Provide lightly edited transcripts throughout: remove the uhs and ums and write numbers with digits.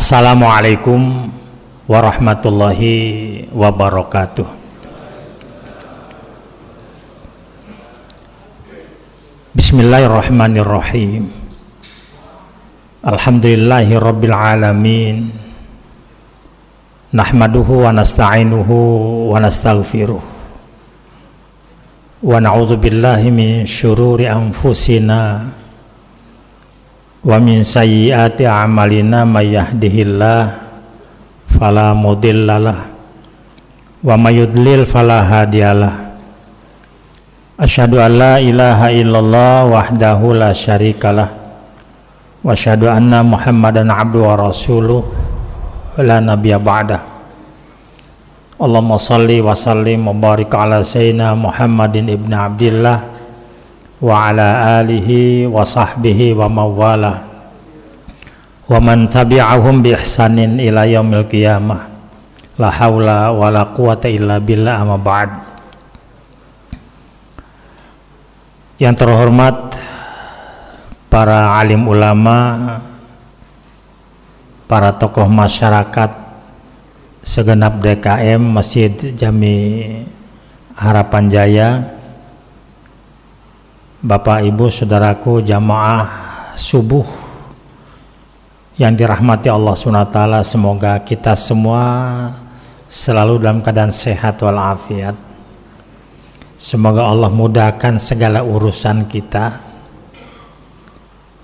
Assalamualaikum warahmatullahi wabarakatuh. Bismillahirrahmanirrahim. Alhamdulillahi rabbil alamin. Nahmaduhu wa nasta'inuhu wa nastaghfiruh. Wa na'udzu billahi min syururi anfusina wa min sayyiati a'malina may yahdihillah fala mudhillalah wa may yudlil fala hadiyalah. Asyhadu an la ilaha illallah wahdahu la syarikalah wa asyhadu anna Muhammadan abduhu wa rasuluh la nabiyya ba'dah. Allahumma shalli wa sallim wa barik ala sayyidina Muhammadin ibn Abdillah wa ala alihi wa sahbihi wa mawala wa man tabi'ahum bi ihsanin ila yaumil qiyamah. La haula wa la quwata illa billah, amma ba'd. Yang terhormat para alim ulama, para tokoh masyarakat segenap DKM Masjid Jami Harapan Jaya, Bapak Ibu saudaraku jamaah subuh yang dirahmati Allah SWT, semoga kita semua selalu dalam keadaan sehat walafiat. Semoga Allah mudahkan segala urusan kita,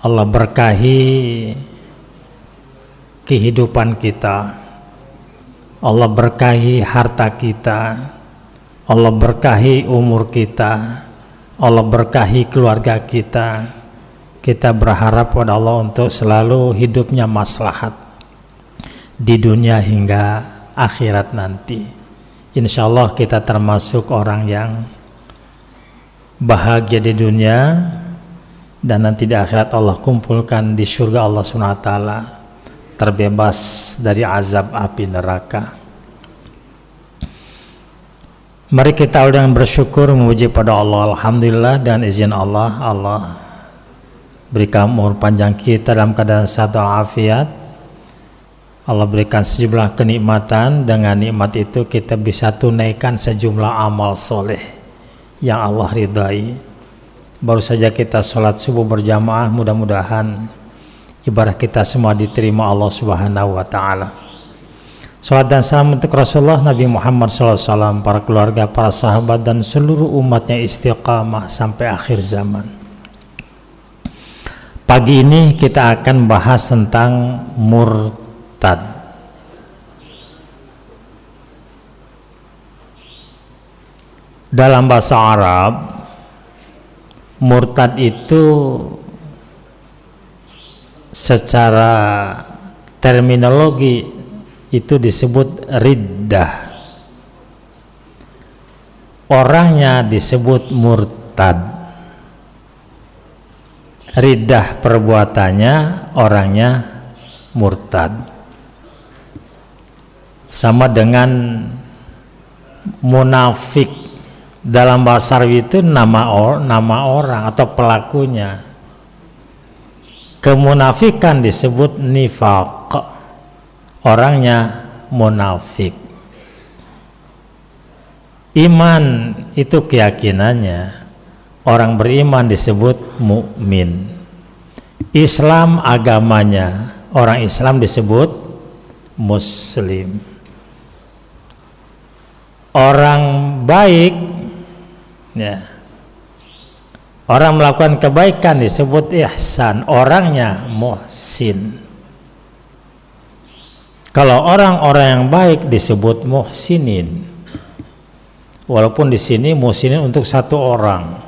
Allah berkahi kehidupan kita, Allah berkahi harta kita, Allah berkahi umur kita, Allah berkahi keluarga kita. Kita berharap pada Allah untuk selalu hidupnya maslahat di dunia hingga akhirat nanti. Insya Allah kita termasuk orang yang bahagia di dunia, dan nanti di akhirat Allah kumpulkan di surga Allah SWT, terbebas dari azab api neraka. Mari kita dengan bersyukur memuji pada Allah. Alhamdulillah, dan izin Allah, Allah berikan umur panjang kita dalam keadaan sehat walafiat. Allah berikan sejumlah kenikmatan, dengan nikmat itu kita bisa tunaikan sejumlah amal soleh yang Allah ridai. Baru saja kita sholat subuh berjamaah, mudah-mudahan ibadah kita semua diterima Allah Subhanahu wa Ta'ala. Salawat dan salam untuk Rasulullah Nabi Muhammad SAW, para keluarga, para sahabat, dan seluruh umatnya istiqamah sampai akhir zaman. Pagi ini kita akan bahas tentang murtad. Dalam bahasa Arab, murtad itu secara terminologi itu disebut riddah. Orangnya disebut murtad. Riddah perbuatannya, orangnya murtad. Sama dengan munafik. Dalam bahasa Arab itu nama orang atau pelakunya. Kemunafikan disebut nifaq, orangnya munafik. Iman itu keyakinannya, orang beriman disebut mukmin. Islam agamanya, orang Islam disebut muslim. Orang baik, ya, orang melakukan kebaikan disebut ihsan, orangnya muhsin. Kalau orang-orang yang baik disebut muhsinin. Walaupun di sini muhsinin untuk satu orang,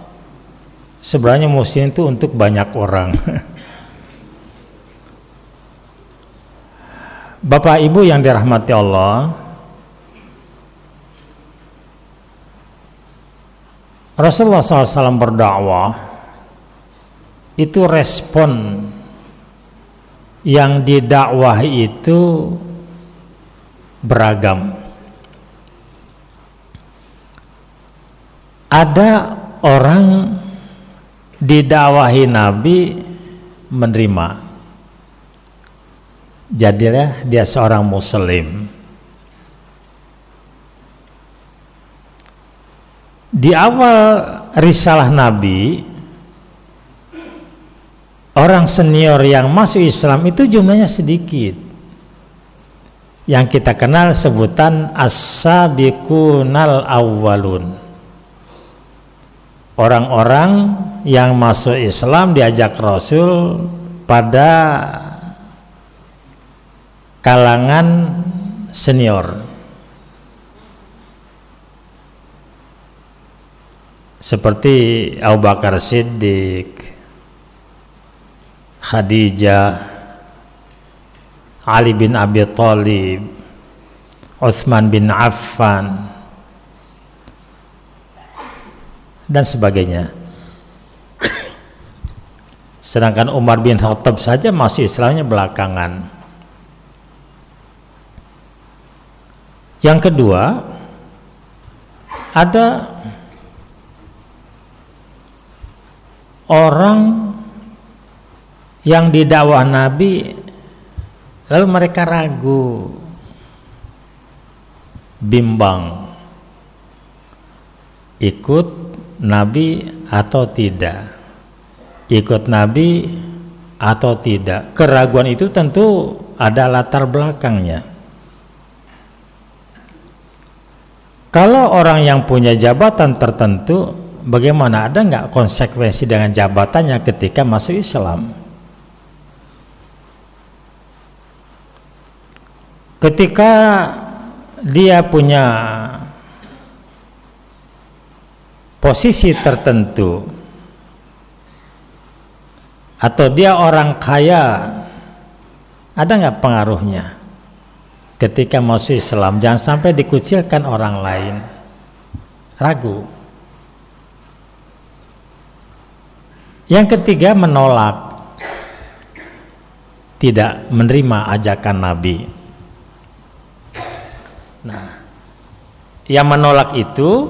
sebenarnya muhsinin itu untuk banyak orang. Bapak Ibu yang dirahmati Allah, Rasulullah SAW berdakwah, itu respon yang didakwahi itu beragam. Ada orang didakwahi Nabi menerima, jadilah dia seorang muslim. Di awal risalah Nabi, orang senior yang masuk Islam itu jumlahnya sedikit. Yang kita kenal sebutan as-sabiqunal awwalun. Orang-orang yang masuk Islam diajak Rasul pada kalangan senior. Seperti Abu Bakar Siddiq, Khadijah, Ali bin Abi Thalib, Utsman bin Affan, dan sebagainya. Sedangkan Umar bin Khattab saja masuk Islamnya belakangan. Yang kedua, ada orang yang didakwah Nabi lalu mereka ragu, bimbang, ikut Nabi atau tidak, ikut Nabi atau tidak. Keraguan itu tentu ada latar belakangnya. Kalau orang yang punya jabatan tertentu, bagaimana, ada nggak konsekuensi dengan jabatannya ketika masuk Islam? Ketika dia punya posisi tertentu atau dia orang kaya, ada nggak pengaruhnya ketika masuk Islam? Jangan sampai dikucilkan orang lain. Ragu. Yang ketiga, menolak, tidak menerima ajakan Nabi. Nah, yang menolak itu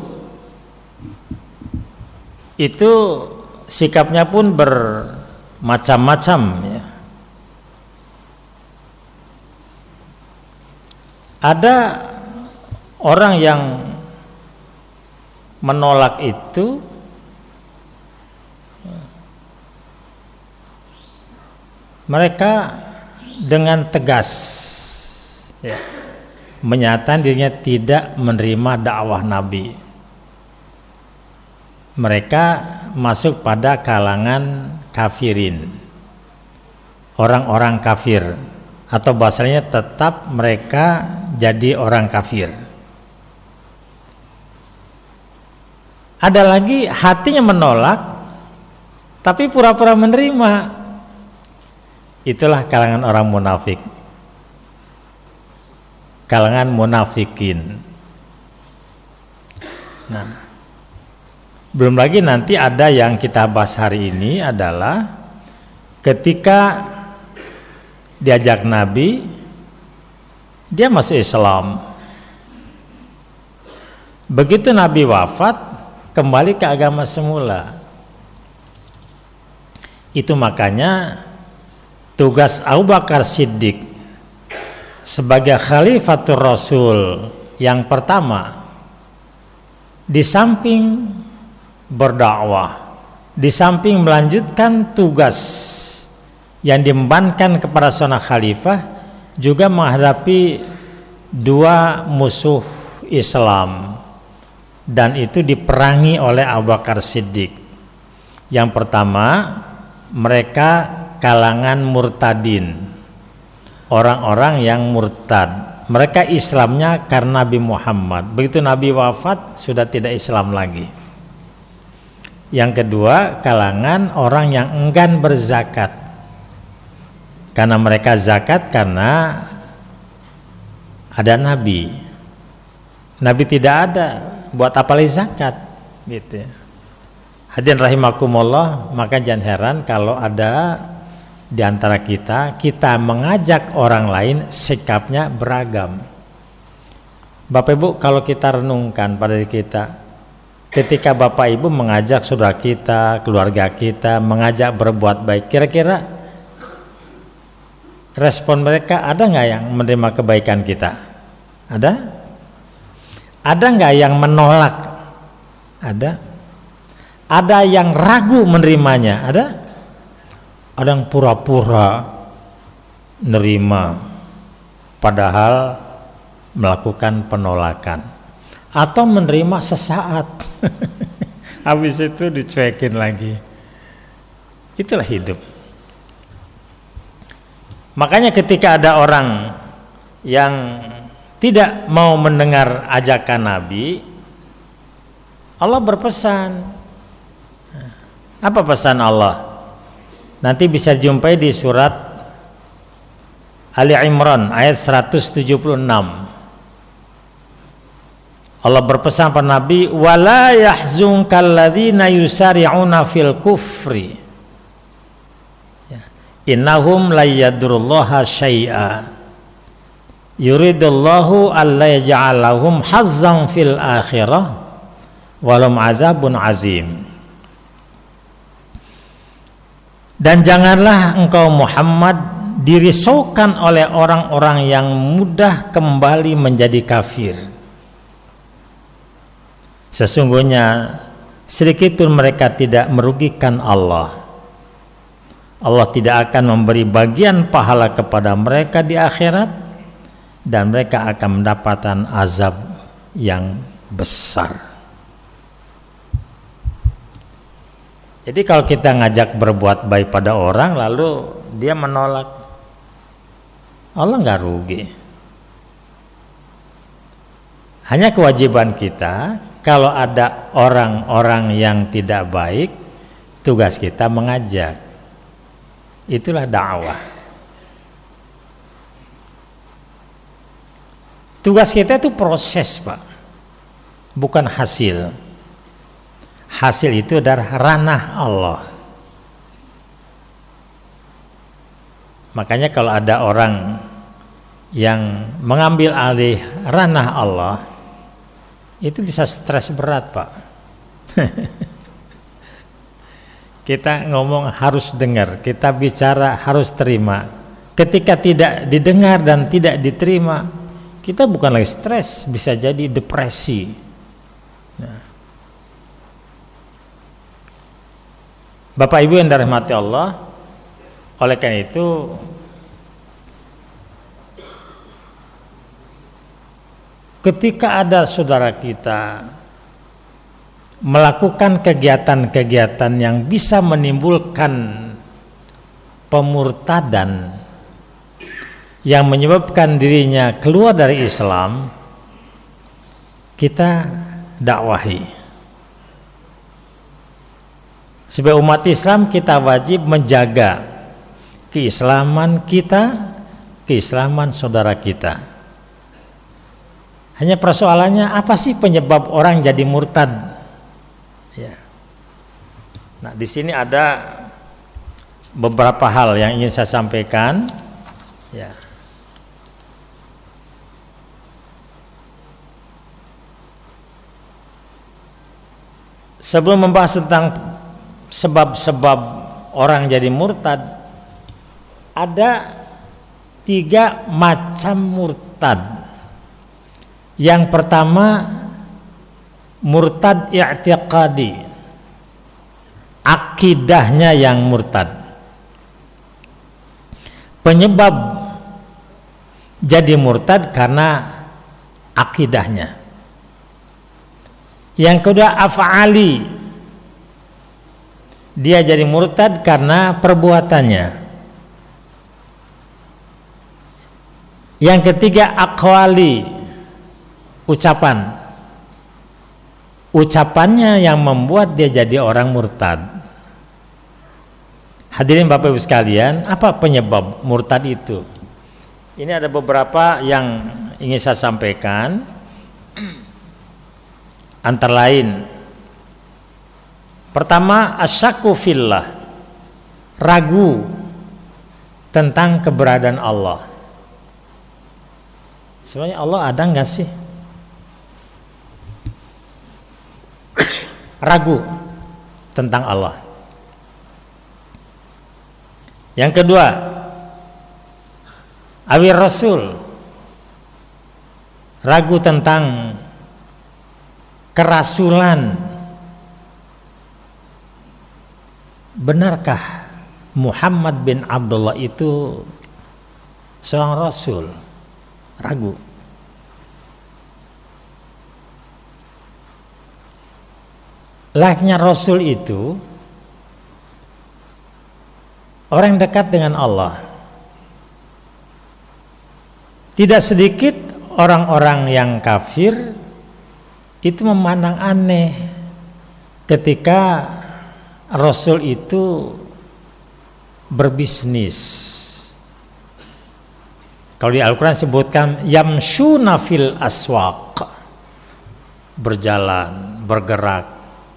sikapnya pun bermacam-macam ya. Ada orang yang menolak itu mereka dengan tegas ya, menyatakan dirinya tidak menerima dakwah Nabi. Mereka masuk pada kalangan kafirin, orang-orang kafir, atau bahasanya tetap mereka jadi orang kafir. Ada lagi hatinya menolak tapi pura-pura menerima. Itulah kalangan orang munafik, kalangan munafikin. Nah, belum lagi nanti ada yang kita bahas hari ini adalah ketika diajak Nabi, dia masuk Islam. Begitu Nabi wafat, kembali ke agama semula. Itu makanya tugas Abu Bakar Siddiq sebagai Khalifatul Rasul yang pertama, di samping berdakwah, di samping melanjutkan tugas yang diembankan kepada seorang khalifah, juga menghadapi dua musuh Islam, dan itu diperangi oleh Abu Bakar Siddiq. Yang pertama, mereka kalangan murtadin, orang-orang yang murtad. Mereka Islamnya karena Nabi Muhammad, begitu Nabi wafat sudah tidak Islam lagi. Yang kedua, kalangan orang yang enggan berzakat, karena mereka zakat karena ada Nabi. Nabi tidak ada, buat apa lagi zakat gitu ya. Hadirin rahimakumullah, maka jangan heran kalau ada di antara kita mengajak orang lain sikapnya beragam. Bapak Ibu, kalau kita renungkan pada diri kita, ketika Bapak Ibu mengajak saudara kita, keluarga kita, mengajak berbuat baik, kira-kira respon mereka, ada nggak yang menerima kebaikan kita? Ada? Ada nggak yang menolak? Ada? Ada yang ragu menerimanya? Ada? Ada yang pura-pura nerima padahal melakukan penolakan, atau menerima sesaat habis itu dicuekin lagi. Itulah hidup. Makanya ketika ada orang yang tidak mau mendengar ajakan Nabi, Allah berpesan. Apa pesan Allah? Nanti bisa jumpai di surat Ali Imran ayat 176. Allah berpesan pada Nabi, wala yahzunkal ladzina yusari'una fil kufri innahum la yadurullaha syai'a yuridullahu alla yaj'alahum hazzan fil akhirah walum azabun azim. Dan janganlah engkau Muhammad dirisaukan oleh orang-orang yang mudah kembali menjadi kafir. Sesungguhnya sedikit pun mereka tidak merugikan Allah. Allah tidak akan memberi bagian pahala kepada mereka di akhirat, dan mereka akan mendapatkan azab yang besar. Jadi kalau kita ngajak berbuat baik pada orang lalu dia menolak, Allah nggak rugi. Hanya kewajiban kita, kalau ada orang-orang yang tidak baik, tugas kita mengajak. Itulah dakwah. Tugas kita itu proses, Pak, bukan hasil. Hasil itu adalah ranah Allah. Makanya kalau ada orang yang mengambil alih ranah Allah, itu bisa stres berat, Pak. Kita ngomong harus dengar, kita bicara harus terima. Ketika tidak didengar dan tidak diterima, kita bukan lagi stres, bisa jadi depresi. Nah. Bapak Ibu yang dirahmati Allah, oleh karena itu ketika ada saudara kita melakukan kegiatan-kegiatan yang bisa menimbulkan pemurtadan yang menyebabkan dirinya keluar dari Islam, kita dakwahi. Sebagai umat Islam, kita wajib menjaga keislaman kita, keislaman saudara kita. Hanya persoalannya, apa sih penyebab orang jadi murtad? Ya. Nah, di sini ada beberapa hal yang ingin saya sampaikan. Ya. Sebelum membahas tentang sebab-sebab orang jadi murtad, ada 3 macam murtad. Yang pertama, murtad i'tiqadi, akidahnya yang murtad. Penyebab jadi murtad karena akidahnya. Yang kedua, af'ali, dia jadi murtad karena perbuatannya. Yang ketiga, aqwali, ucapannya yang membuat dia jadi orang murtad. Hadirin Bapak Ibu sekalian, apa penyebab murtad itu? Ini ada beberapa yang ingin saya sampaikan. Antara lain, pertama, asyakku fillah, ragu tentang keberadaan Allah. Sebenarnya Allah ada nggak sih? Ragu tentang Allah. Yang kedua, Awil Rasul ragu tentang kerasulan. Benarkah Muhammad bin Abdullah itu seorang rasul? Ragu. Layaknya rasul itu orang yang dekat dengan Allah. Tidak sedikit orang-orang yang kafir itu memandang aneh ketika rasul itu berbisnis. Kalau di Al-Quran sebutkan yamshuna fil aswaq, berjalan, bergerak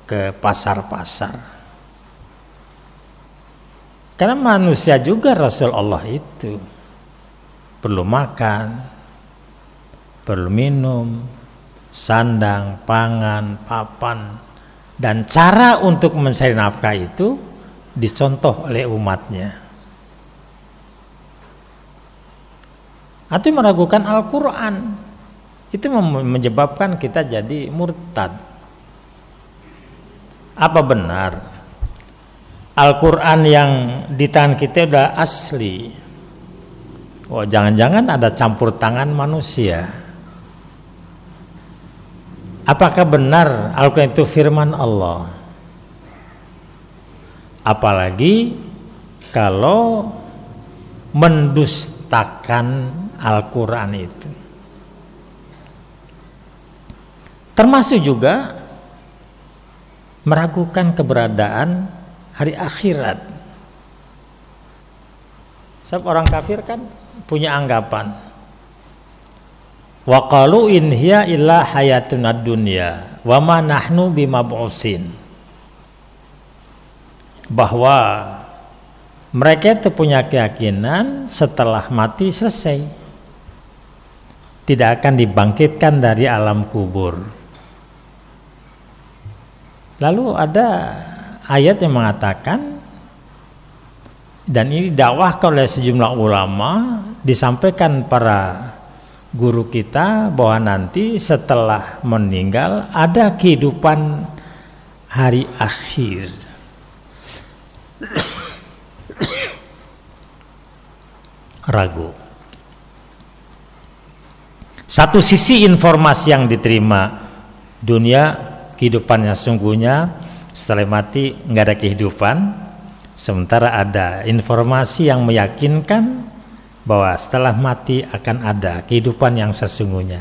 ke pasar-pasar. Karena manusia juga Rasul Allah itu perlu makan, perlu minum, sandang, pangan, papan, dan cara untuk mencari nafkah itu dicontoh oleh umatnya. Atau meragukan Al-Quran, itu menyebabkan kita jadi murtad. Apa benar Al-Quran yang di tangan kita sudah asli? Oh, jangan-jangan ada campur tangan manusia. Apakah benar Al-Quran itu firman Allah? Apalagi kalau mendustakan Al-Quran itu. Termasuk juga meragukan keberadaan hari akhirat. Sebab orang kafir kan punya anggapan, wa qalu in hiya illa hayatuna dunya wa ma nahnu bimab'usin, bahwa mereka itu punya keyakinan setelah mati selesai, tidak akan dibangkitkan dari alam kubur. Lalu ada ayat yang mengatakan, dan ini dakwahkan oleh sejumlah ulama, disampaikan para guru kita, bahwa nanti setelah meninggal ada kehidupan hari akhir. Ragu. Satu sisi informasi yang diterima, dunia kehidupannya sungguhnya, setelah mati nggak ada kehidupan. Sementara ada informasi yang meyakinkan bahwa setelah mati akan ada kehidupan yang sesungguhnya,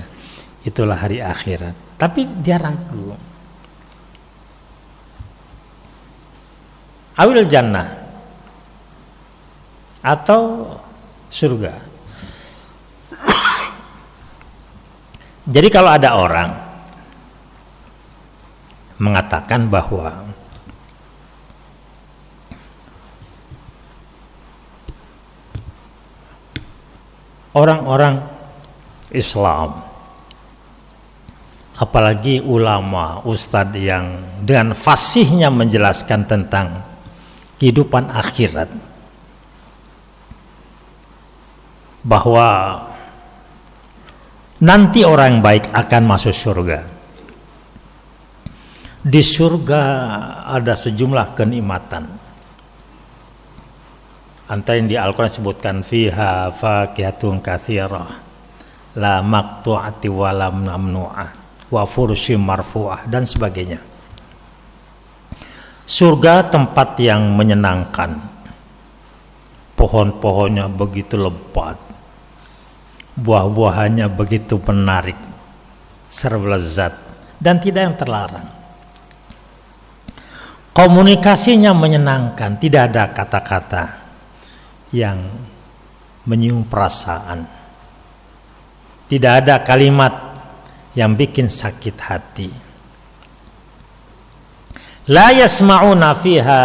itulah hari akhirat. Tapi dia ragu. Awil jannah, atau surga. Jadi kalau ada orang mengatakan bahwa orang-orang Islam, apalagi ulama, ustadz yang dengan fasihnya menjelaskan tentang kehidupan akhirat, bahwa nanti orang baik akan masuk surga. Di surga ada sejumlah kenikmatan. Antara yang di Al-Quran sebutkan fiha fakihatun katsirah la maqtu'ati wa la mamnu'ah wa furusyim marfu'ah dan sebagainya. Surga tempat yang menyenangkan. Pohon-pohonnya begitu lebat, buah-buahannya begitu menarik, serba lezat, dan tidak yang terlarang. Komunikasinya menyenangkan, tidak ada kata-kata yang menyinggung perasaan, tidak ada kalimat yang bikin sakit hati. La yasma'una fiha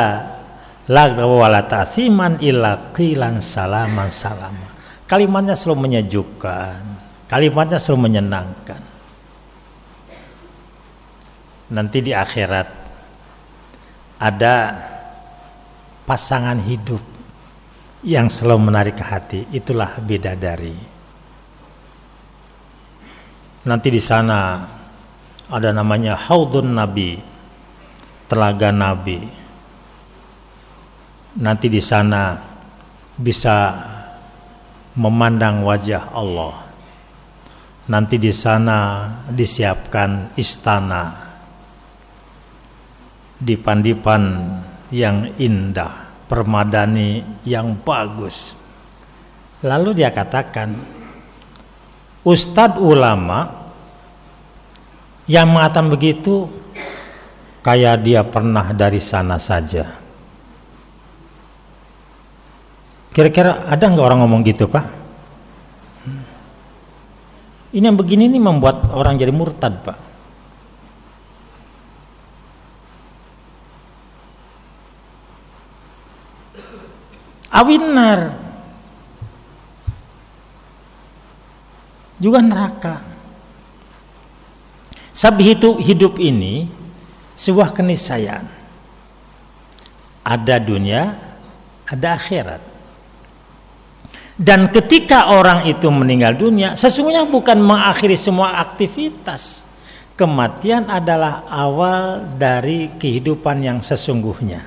lagwa wala ta'siman illa qilan salaman salama. Kalimatnya selalu menyejukkan, kalimatnya selalu menyenangkan. Nanti di akhirat ada pasangan hidup yang selalu menarik ke hati, itulah bidadari. Nanti di sana ada namanya Haudun Nabi, telaga Nabi. Nanti di sana bisa memandang wajah Allah. Nanti di sana disiapkan istana, dipan-dipan yang indah, permadani yang bagus. Lalu dia katakan, ustadz ulama yang mengatakan begitu kayak dia pernah dari sana saja. Kira-kira ada nggak orang ngomong gitu, Pak? Ini yang begini nih membuat orang jadi murtad, Pak. Awinar juga neraka. Sebab hidup ini sebuah keniscayaan. Ada dunia, ada akhirat. Dan ketika orang itu meninggal dunia, sesungguhnya bukan mengakhiri semua aktivitas. Kematian adalah awal dari kehidupan yang sesungguhnya.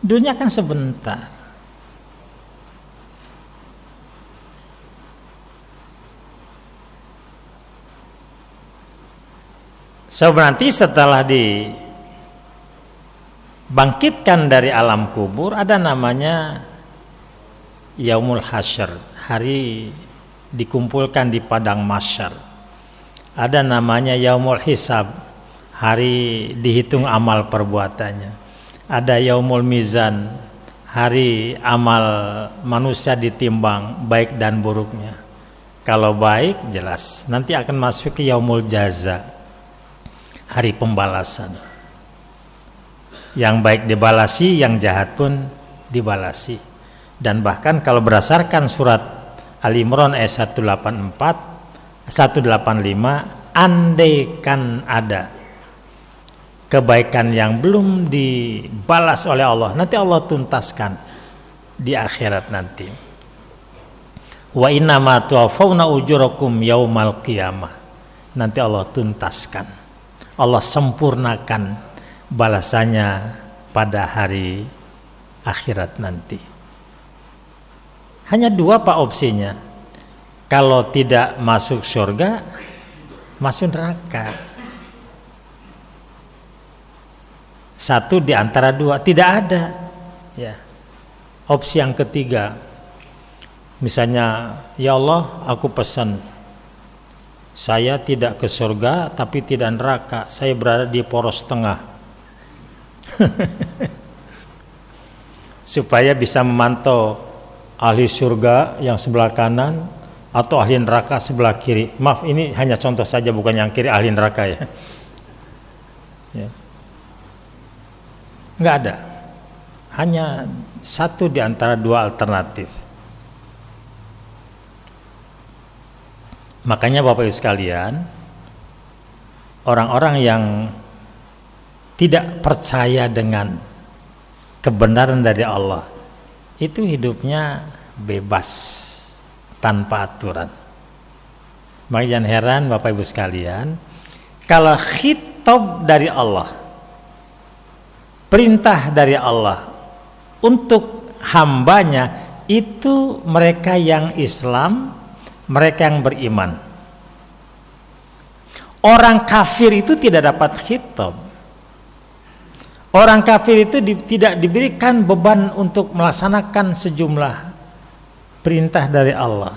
Dunia kan sebentar. So nanti setelah dibangkitkan dari alam kubur, ada namanya Yaumul Hasyr, hari dikumpulkan di padang mahsyar. Ada namanya Yaumul Hisab, hari dihitung amal perbuatannya. Ada Yaumul Mizan, hari amal manusia ditimbang baik dan buruknya. Kalau baik jelas nanti akan masuk ke Yaumul Jaza, hari pembalasan. Yang baik dibalasi, yang jahat pun dibalasi. Dan bahkan kalau berdasarkan surat Al-Imran ayat 185, andaikan ada kebaikan yang belum dibalas oleh Allah, nanti Allah tuntaskan di akhirat nanti. Wa innama tuwaffawna ujurakum yaumal qiyamah, nanti Allah tuntaskan, Allah sempurnakan balasannya pada hari akhirat nanti. Hanya dua Pak opsinya, kalau tidak masuk surga, masuk neraka. Satu di antara dua, tidak ada. Ya. Opsi yang ketiga, misalnya, ya Allah, aku pesan, saya tidak ke surga, tapi tidak neraka, saya berada di poros tengah, supaya bisa memantau ahli surga yang sebelah kanan atau ahli neraka sebelah kiri. Maaf, ini hanya contoh saja, bukan yang kiri ahli neraka ya. Ya. Nggak ada, hanya satu di antara dua alternatif. Makanya Bapak Ibu sekalian, orang-orang yang tidak percaya dengan kebenaran dari Allah itu hidupnya bebas tanpa aturan. Maka jangan heran Bapak Ibu sekalian, kalau khitab dari Allah, perintah dari Allah untuk hambanya, itu mereka yang Islam, mereka yang beriman. Orang kafir itu tidak dapat khitab. Orang kafir itu tidak diberikan beban untuk melaksanakan sejumlah perintah dari Allah.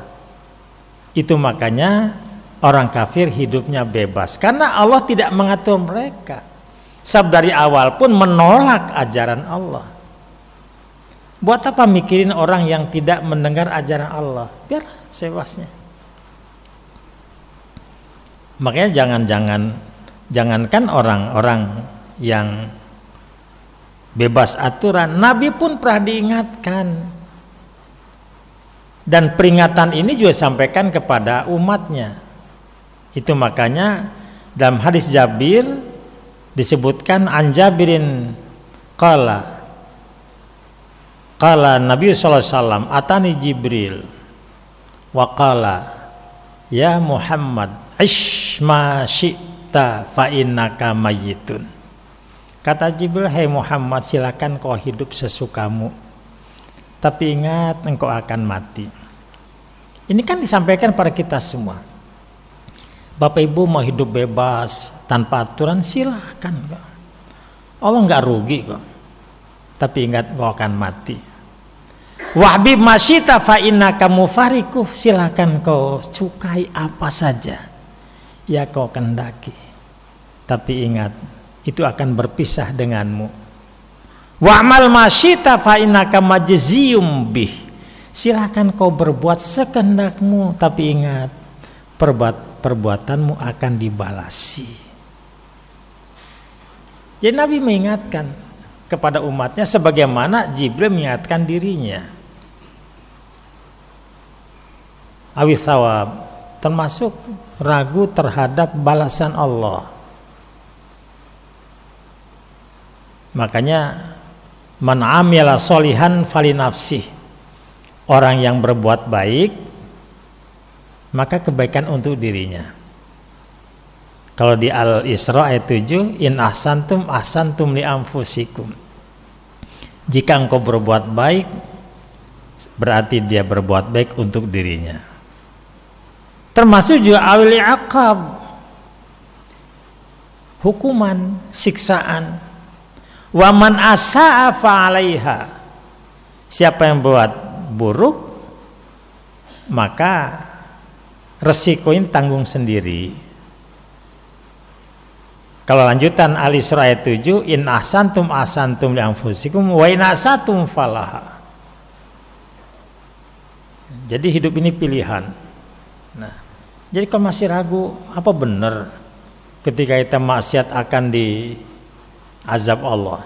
Itu makanya orang kafir hidupnya bebas, karena Allah tidak mengatur mereka. Sebab dari awal pun menolak ajaran Allah. Buat apa mikirin orang yang tidak mendengar ajaran Allah? Biar sebebasnya. Makanya jangankan orang-orang yang bebas aturan, Nabi pun pernah diingatkan, dan peringatan ini juga disampaikan kepada umatnya. Itu makanya dalam hadis Jabir disebutkan, an Jabirin qala Qala Nabi sallallahu alaihi wasallam atani Jibril wa qala ya Muhammad ish ma syi'ta fa innaka mayyitun. Kata Jibril, hai Muhammad, silakan kau hidup sesukamu, tapi ingat engkau akan mati. Ini kan disampaikan pada kita semua. Bapak Ibu mau hidup bebas tanpa aturan silahkan kok. Allah nggak rugi kok. Tapi ingat kau akan mati. Wahbib masyita fa innaka mufariquh, silahkan kau sukai apa saja ya kau kendaki. Tapi ingat itu akan berpisah denganmu. Wa'mal masyita fa innaka majziyum bih, silahkan kau berbuat sekehendakmu, tapi ingat perbuatanmu akan dibalasi. Jadi Nabi mengingatkan kepada umatnya sebagaimana Jibril mengingatkan dirinya. Awis sawab, termasuk ragu terhadap balasan Allah. Makanya man amila solihan fali nafsih, orang yang berbuat baik maka kebaikan untuk dirinya. Kalau di Al-Isra ayat 7, in ahsantum ahsantum li anfusikum, jika engkau berbuat baik berarti dia berbuat baik untuk dirinya. Termasuk juga awil iqab, hukuman, siksaan. Wa man asa'a fa 'alaiha, siapa yang buat buruk maka resikonya tanggung sendiri. Kalau lanjutan Al-Isra ayat 7, in ahsantum ahsantum li anfusikum wa in asatum falaha. Jadi hidup ini pilihan. Nah, jadi kalau masih ragu apa benar ketika kita maksiat akan diazab Allah,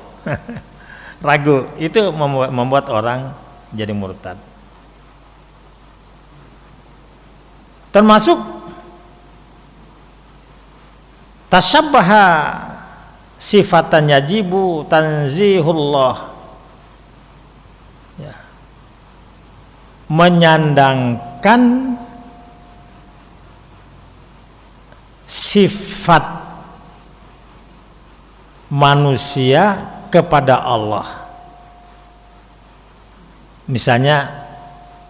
ragu, itu membuat orang jadi murtad. Termasuk tasyabbaha sifatan yajibu tanzihullah, ya, menyandangkan sifat manusia kepada Allah. Misalnya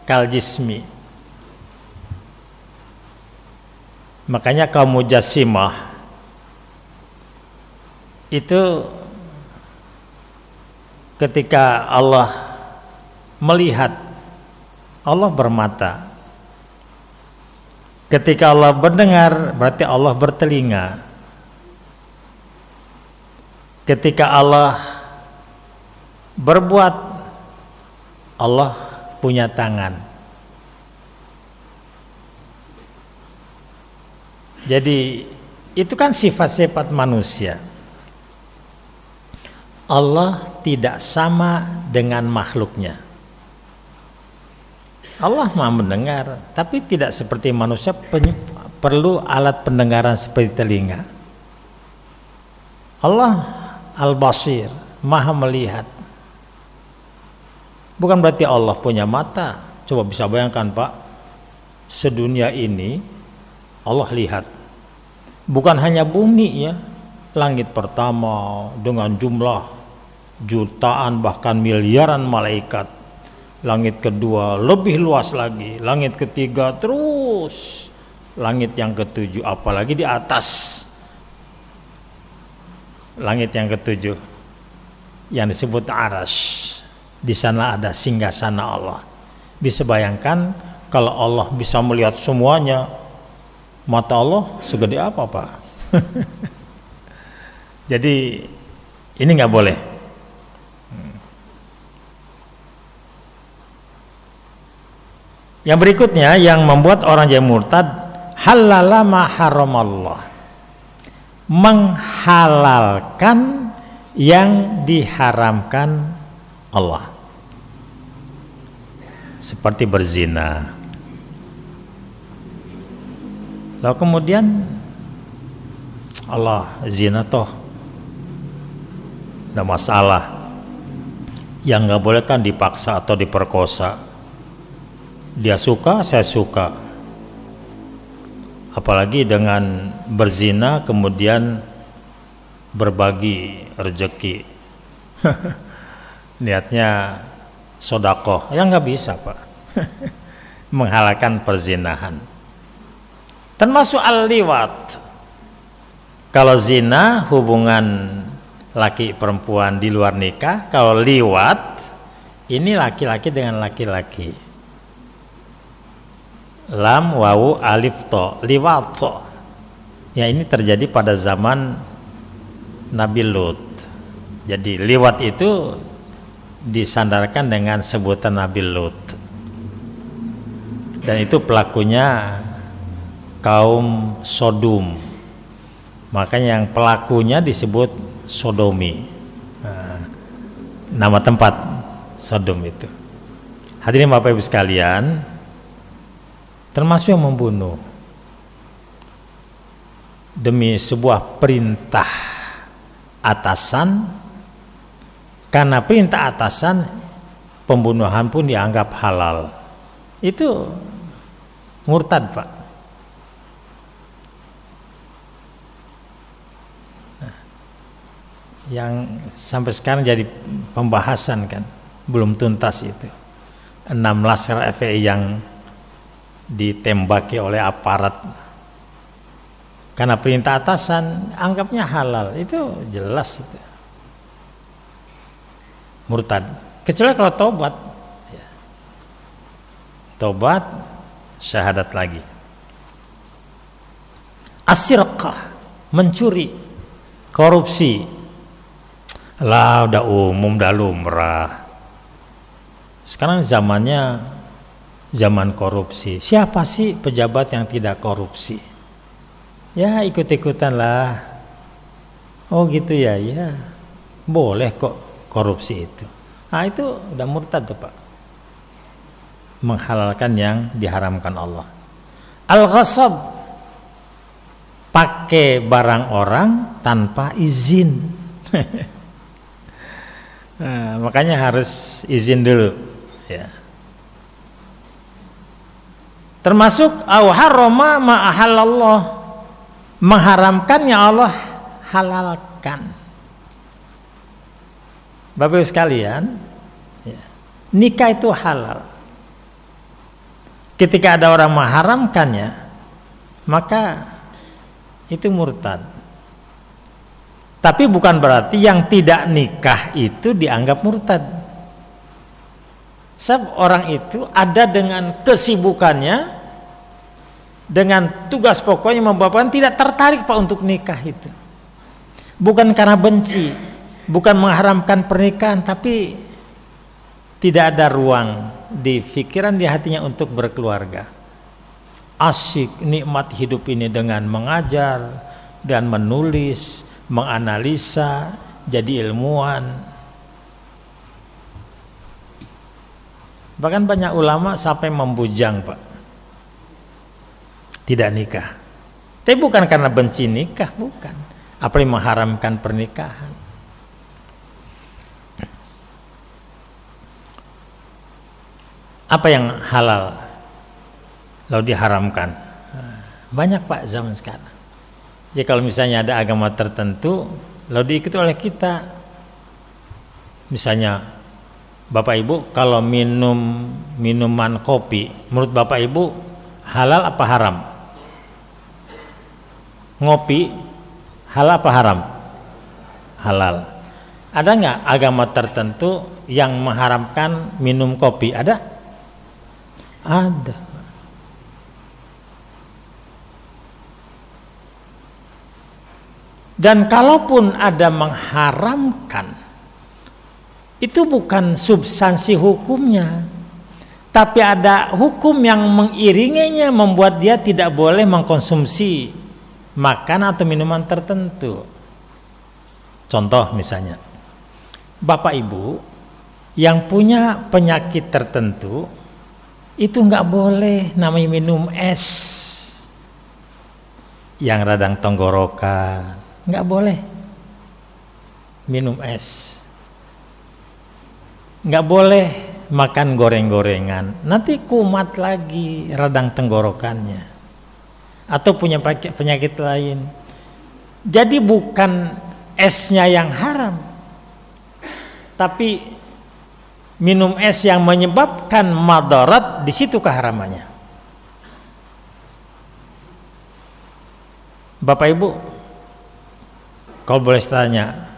kal jismi. Makanya kaum mujassimah itu ketika Allah melihat, Allah bermata. Ketika Allah berdengar, berarti Allah bertelinga. Ketika Allah berbuat, Allah punya tangan. Jadi itu kan sifat-sifat manusia. Allah tidak sama dengan makhluknya. Allah Maha mendengar, tapi tidak seperti manusia perlu alat pendengaran seperti telinga. Allah Al-Basir, Maha melihat. Bukan berarti Allah punya mata. Coba bisa bayangkan Pak, sedunia ini Allah lihat. Bukan hanya bumi ya, langit pertama dengan jumlah jutaan bahkan miliaran malaikat, langit kedua lebih luas lagi, langit ketiga terus, langit yang ketujuh, apalagi di atas langit yang ketujuh yang disebut Arasy, di sana ada singgasana Allah. Bisa bayangkan kalau Allah bisa melihat semuanya, mata Allah segede apa Pak? Jadi ini nggak boleh. Yang berikutnya yang membuat orang jadi murtad, halala ma haramallah, menghalalkan yang diharamkan Allah, seperti berzina. Lalu kemudian Allah, zina toh ada masalah, Yang nggak boleh kan dipaksa atau diperkosa. Dia suka, saya suka. Apalagi dengan berzina kemudian berbagi rezeki. Niatnya sodakoh, ya nggak bisa Pak. Menghalalkan perzinahan. Termasuk al-liwat. Kalau zina hubungan laki perempuan di luar nikah, kalau liwat ini laki-laki dengan laki-laki. Lam wawu alif to, liwat to. Ya ini terjadi pada zaman Nabi Lut. Jadi liwat itu disandarkan dengan sebutan Nabi Lut. Dan itu pelakunya kaum Sodom. Makanya yang pelakunya disebut Sodomi. Nama tempat Sodom itu. Hadirin Bapak Ibu sekalian, termasuk yang membunuh demi sebuah perintah atasan, karena perintah atasan pembunuhan pun dianggap halal. Itu murtad Pak. Yang sampai sekarang jadi pembahasan kan, belum tuntas itu. 6 laskar FPI yang ditembaki oleh aparat karena perintah atasan, anggapnya halal. Itu jelas itu. Murtad. Kecuali kalau tobat. Tobat, syahadat lagi. Asirqah, mencuri, korupsi. Lah udah umum, udah lumrah. Sekarang zamannya zaman korupsi. Siapa sih pejabat yang tidak korupsi? Ya ikut-ikutan lah. Oh gitu ya, ya boleh kok korupsi itu. Nah itu udah murtad tuh Pak. Menghalalkan yang diharamkan Allah. Al-ghasab, pakai barang orang tanpa izin. Nah, makanya harus izin dulu ya. Termasuk au harrama ma ahallallah, mengharamkan yang Allah halalkan. Bapak Ibu sekalian ya, nikah itu halal. Ketika ada orang mengharamkannya, maka itu murtad. Tapi bukan berarti yang tidak nikah itu dianggap murtad. Sebab orang itu ada dengan kesibukannya, dengan tugas pokoknya membawakan, tidak tertarik Pak untuk nikah itu. Bukan karena benci, bukan mengharamkan pernikahan, tapi tidak ada ruang di pikiran, di hatinya untuk berkeluarga. Asyik nikmat hidup ini dengan mengajar dan menulis, menganalisa, jadi ilmuwan. Bahkan banyak ulama sampai membujang Pak, tidak nikah. Tapi bukan karena benci nikah, bukan. Apalagi mengharamkan pernikahan. Apa yang halal lalu diharamkan? Banyak Pak zaman sekarang. Jadi kalau misalnya ada agama tertentu lalu diikuti oleh kita, misalnya Bapak Ibu kalau minum minuman kopi, menurut Bapak Ibu halal apa haram? Ngopi halal apa haram? Halal. Ada nggak agama tertentu yang mengharamkan minum kopi? Ada? Ada. Dan kalaupun ada mengharamkan, itu bukan substansi hukumnya, tapi ada hukum yang mengiringinya, membuat dia tidak boleh mengkonsumsi makanan atau minuman tertentu. Contoh misalnya, Bapak Ibu yang punya penyakit tertentu itu nggak boleh namanya minum es yang radang tenggorokan, nggak boleh minum es. nggak boleh makan goreng-gorengan, nanti kumat lagi radang tenggorokannya atau punya penyakit lain. Jadi bukan esnya yang haram, tapi minum es yang menyebabkan madarat, di situ keharamannya. Bapak Ibu, kalau boleh tanya,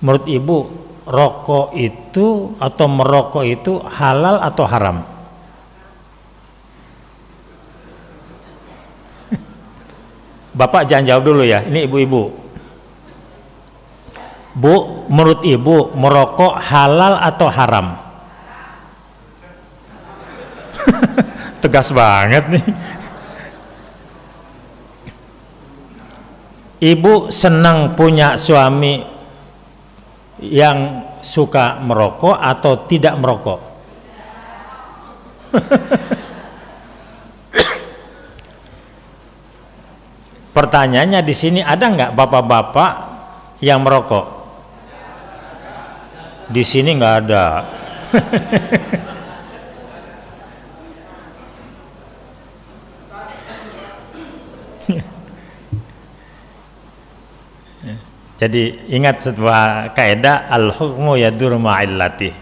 menurut Ibu rokok itu atau merokok itu halal atau haram? Bapak jangan jawab dulu ya, ini ibu-ibu. Bu, menurut Ibu merokok halal atau haram? Tegas banget nih. Ibu senang punya suami yang suka merokok atau tidak merokok? Pertanyaannya di sini, ada nggak bapak-bapak yang merokok? Di sini nggak ada. Jadi ingat sebuah kaidah, al-hukmu yadur ma'illatih.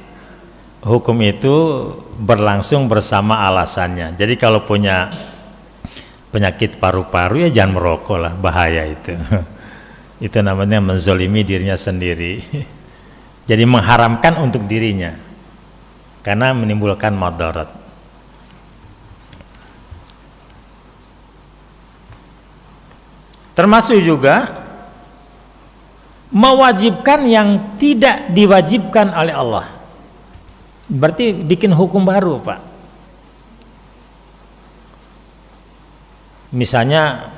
Hukum itu berlangsung bersama alasannya. Jadi kalau punya penyakit paru-paru ya jangan merokok lah, bahaya itu. Itu namanya menzolimi dirinya sendiri. Jadi mengharamkan untuk dirinya karena menimbulkan madarat. Termasuk juga mewajibkan yang tidak diwajibkan oleh Allah. Berarti bikin hukum baru, Pak. Misalnya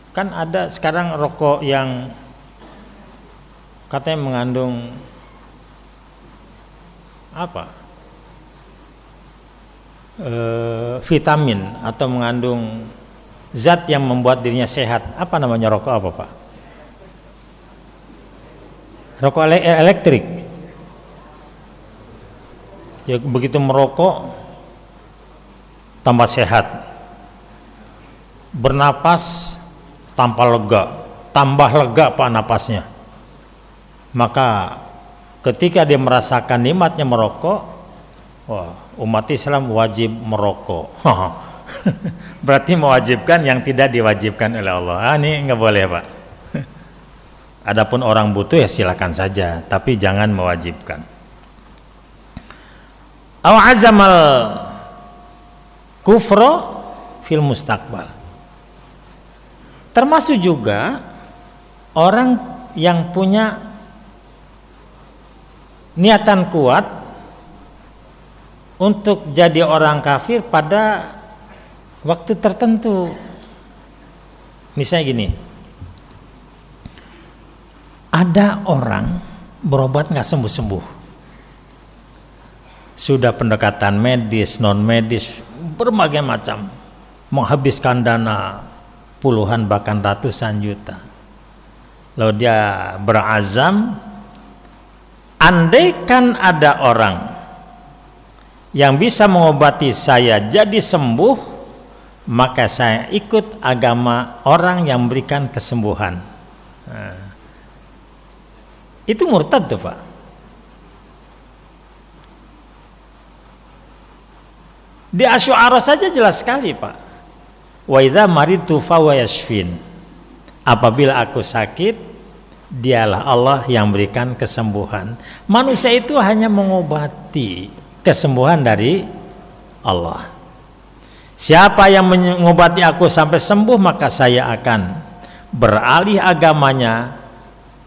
kan ada sekarang rokok yang katanya mengandung apa? Vitamin atau mengandung zat yang membuat dirinya sehat. Apa namanya rokok apa, Pak? Rokok elektrik. Ya, begitu merokok tambah sehat, bernapas tanpa lega, tambah lega Pak napasnya. Maka ketika dia merasakan nikmatnya merokok, wah, umat Islam wajib merokok. Berarti mewajibkan yang tidak diwajibkan oleh Allah. Ini nggak boleh, Pak. Adapun orang butuh ya silakan saja, tapi jangan mewajibkan. Aw azamal kufra fil mustaqbal. Termasuk juga orang yang punya niatan kuat untuk jadi orang kafir pada waktu tertentu. Misalnya gini, ada orang berobat nggak sembuh-sembuh, sudah pendekatan medis, non medis, berbagai macam, menghabiskan dana puluhan bahkan ratusan juta. Lalu dia berazam, andaikan ada orang yang bisa mengobati saya jadi sembuh, maka saya ikut agama orang yang memberikan kesembuhan. Nah, itu murtad tuh, Pak. Di Asy'ara saja jelas sekali, Pak. Wa idza maritu fahuwa yashfin. Apabila aku sakit, dialah Allah yang memberikan kesembuhan. Manusia itu hanya mengobati, kesembuhan dari Allah. Siapa yang mengobati aku sampai sembuh, maka saya akan beralih agamanya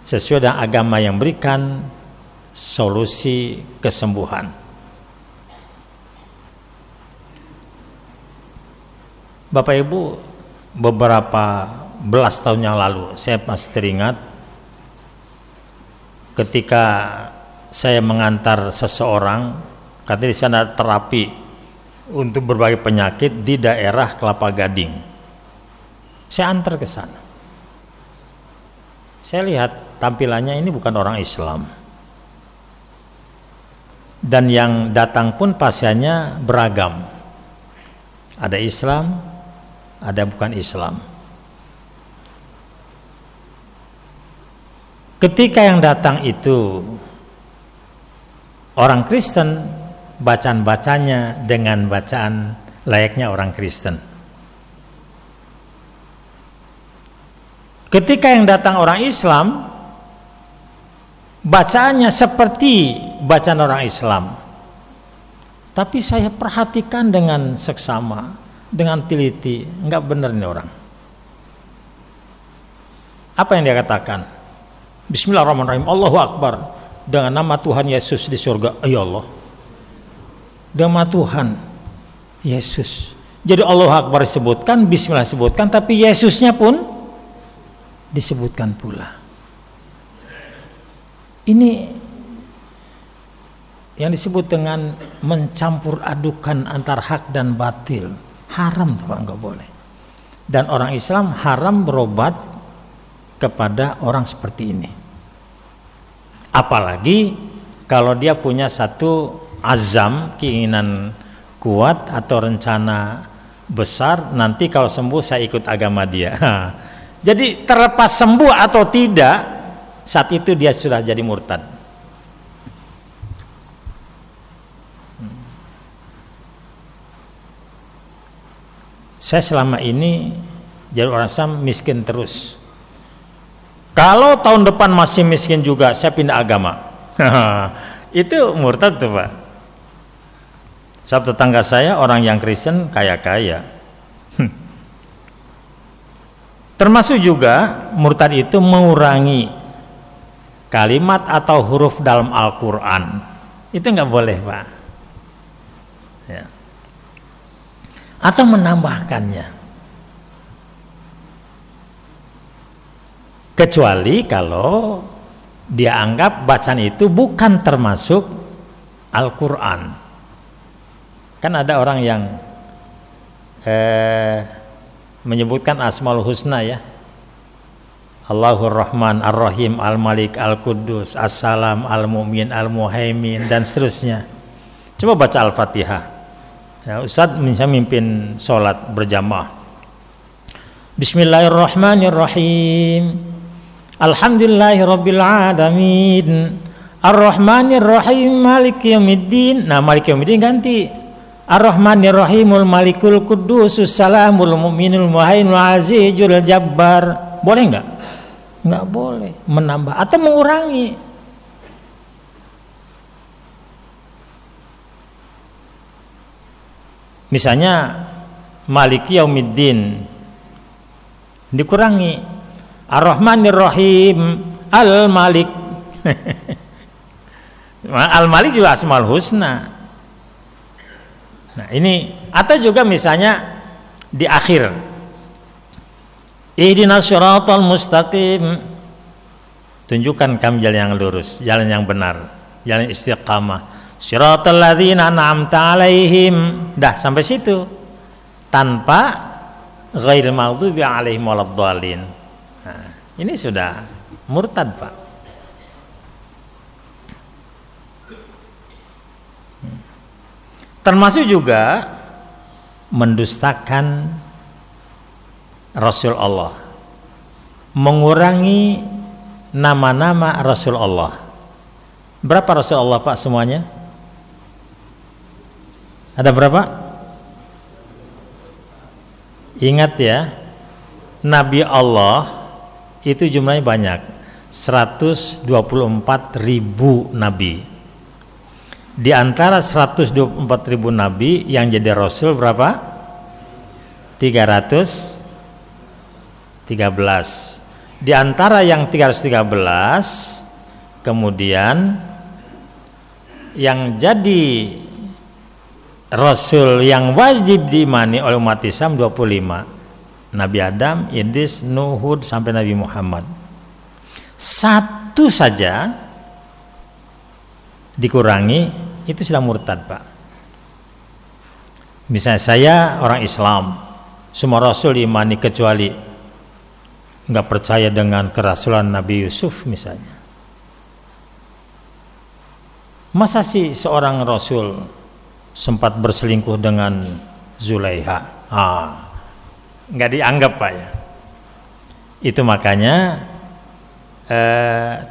sesuai dengan agama yang berikan solusi kesembuhan. Bapak Ibu, beberapa belas tahun yang lalu saya masih teringat ketika saya mengantar seseorang, katanya di sana terapi untuk berbagai penyakit di daerah Kelapa Gading. Saya antar ke sana. Saya lihat tampilannya ini bukan orang Islam. dan yang datang pun pasiennya beragam. Ada Islam, ada bukan Islam. Ketika yang datang itu orang Kristen, bacaan-bacanya dengan bacaan layaknya orang Kristen. Ketika yang datang orang Islam, bacaannya seperti bacaan orang Islam. Tapi saya perhatikan dengan seksama, dengan teliti, enggak benar ini orang. Apa yang dia katakan? Bismillahirrahmanirrahim, Allahu Akbar. Dengan nama Tuhan Yesus di surga. Ya Allah. Dengan nama Tuhan Yesus. Jadi Allahu Akbar disebutkan, Bismillah disebutkan, tapi Yesusnya pun disebutkan pula. Ini yang disebut dengan mencampur adukan antara hak dan batil. Haram tuh Pak, enggak boleh. Dan orang Islam haram berobat kepada orang seperti ini. Apalagi kalau dia punya satu azam, keinginan kuat atau rencana besar, nanti kalau sembuh saya ikut agama dia. Jadi terlepas sembuh atau tidak, saat itu dia sudah jadi murtad. Saya selama ini jadi orang Islam miskin terus. Kalau tahun depan masih miskin juga, saya pindah agama. Itu murtad tuh Pak. Sebab tetangga saya orang yang Kristen kaya-kaya. Termasuk juga murtad itu mengurangi kalimat atau huruf dalam Al-Quran. Itu nggak boleh Pak. Ya. Atau menambahkannya. Kecuali kalau dia anggap bacaan itu bukan termasuk Al-Quran. Kan ada orang yang menyebutkan Asmaul Husna ya, Allahur Rahman, Ar-Rahim, Al-Malik, Al-Quddus, As-Salam, Al-Mu'min, Al-Muhaimin, dan seterusnya. Coba baca Al-Fatihah ya, Ustadz bisa mimpin sholat berjamaah. Bismillahirrahmanirrahim, Alhamdulillahirrabbilalamin, Ar-Rahmanirrahim, Maliki Yaumiddin. Nah, Maliki Yaumiddin ganti Ar-Rahmanirrahimul Malikul Qudusus Salamul Mu'minul Muhaiminul Azizul Jabbar. Boleh enggak? Enggak boleh. Menambah atau mengurangi. Misalnya Maliki Yaumiddin dikurangi Ar-Rahmanirrahim Al-Malik. Al-Malik juga Asmaul Husna. Nah ini, atau juga misalnya di akhir Ihdinas syiratal mustaqim, tunjukkan kami jalan yang lurus, jalan yang benar, jalan istiqamah. Syiratal ladzina an'amta alaihim. Dah sampai situ tanpa ghairil maghdubi alaihim waladdallin. Nah, ini sudah murtad Pak. Termasuk juga mendustakan Rasul Allah, mengurangi nama-nama Rasul Allah. Berapa Rasul Allah Pak semuanya? Ada berapa? Ingat ya, Nabi Allah itu jumlahnya banyak, 124.000 Nabi. Di antara 124.000 Nabi yang jadi Rasul berapa? 313. Di antara yang 313 kemudian yang jadi Rasul yang wajib diimani oleh umat Islam 25. Nabi Adam, Idris, Nuh, Hud sampai Nabi Muhammad. Satu saja dikurangi, itu sudah murtad Pak. Misalnya saya orang Islam, semua Rasul diimani kecuali nggak percaya dengan kerasulan Nabi Yusuf misalnya. Masa sih seorang Rasul sempat berselingkuh dengan Zulaiha? Nggak dianggap Pak ya. Itu makanya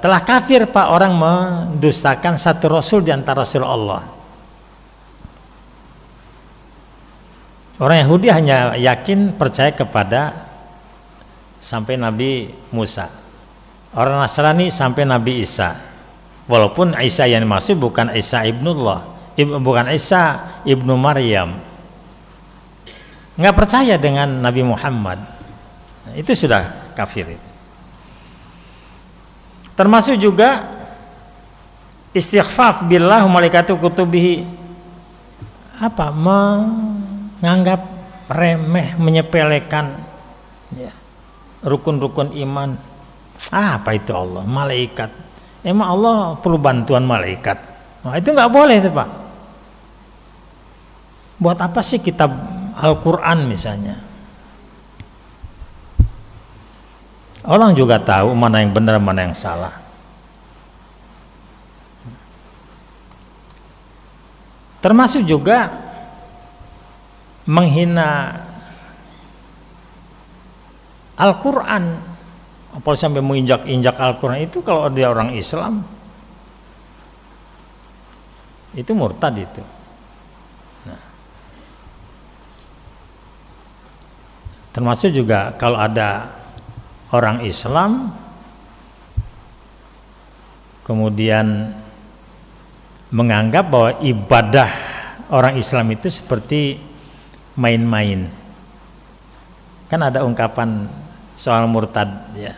telah kafir Pak orang mendustakan satu Rasul di antara Rasul Allah. Orang Yahudi hanya yakin percaya kepada sampai Nabi Musa. Orang Nasrani sampai Nabi Isa. Walaupun Isa yang dimaksud bukan Isa ibnullah, bukan Isa ibnu Maryam. Nggak percaya dengan Nabi Muhammad. Itu sudah kafir. Termasuk juga istighfaf billah malaikatu kutubihi, menganggap remeh, menyepelekan ya, rukun-rukun iman. Apa itu Allah, malaikat? Emang Allah perlu bantuan malaikat? Nah, itu nggak boleh itu Pak. Buat apa sih kitab Al-Quran misalnya? Orang juga tahu mana yang benar, mana yang salah. Termasuk juga menghina Al-Quran, apalagi sampai menginjak-injak Al-Quran. Itu kalau dia orang Islam, itu murtad itu. Nah, termasuk juga kalau ada orang Islam kemudian menganggap bahwa ibadah orang Islam itu seperti main-main. Kan ada ungkapan soal murtad ya.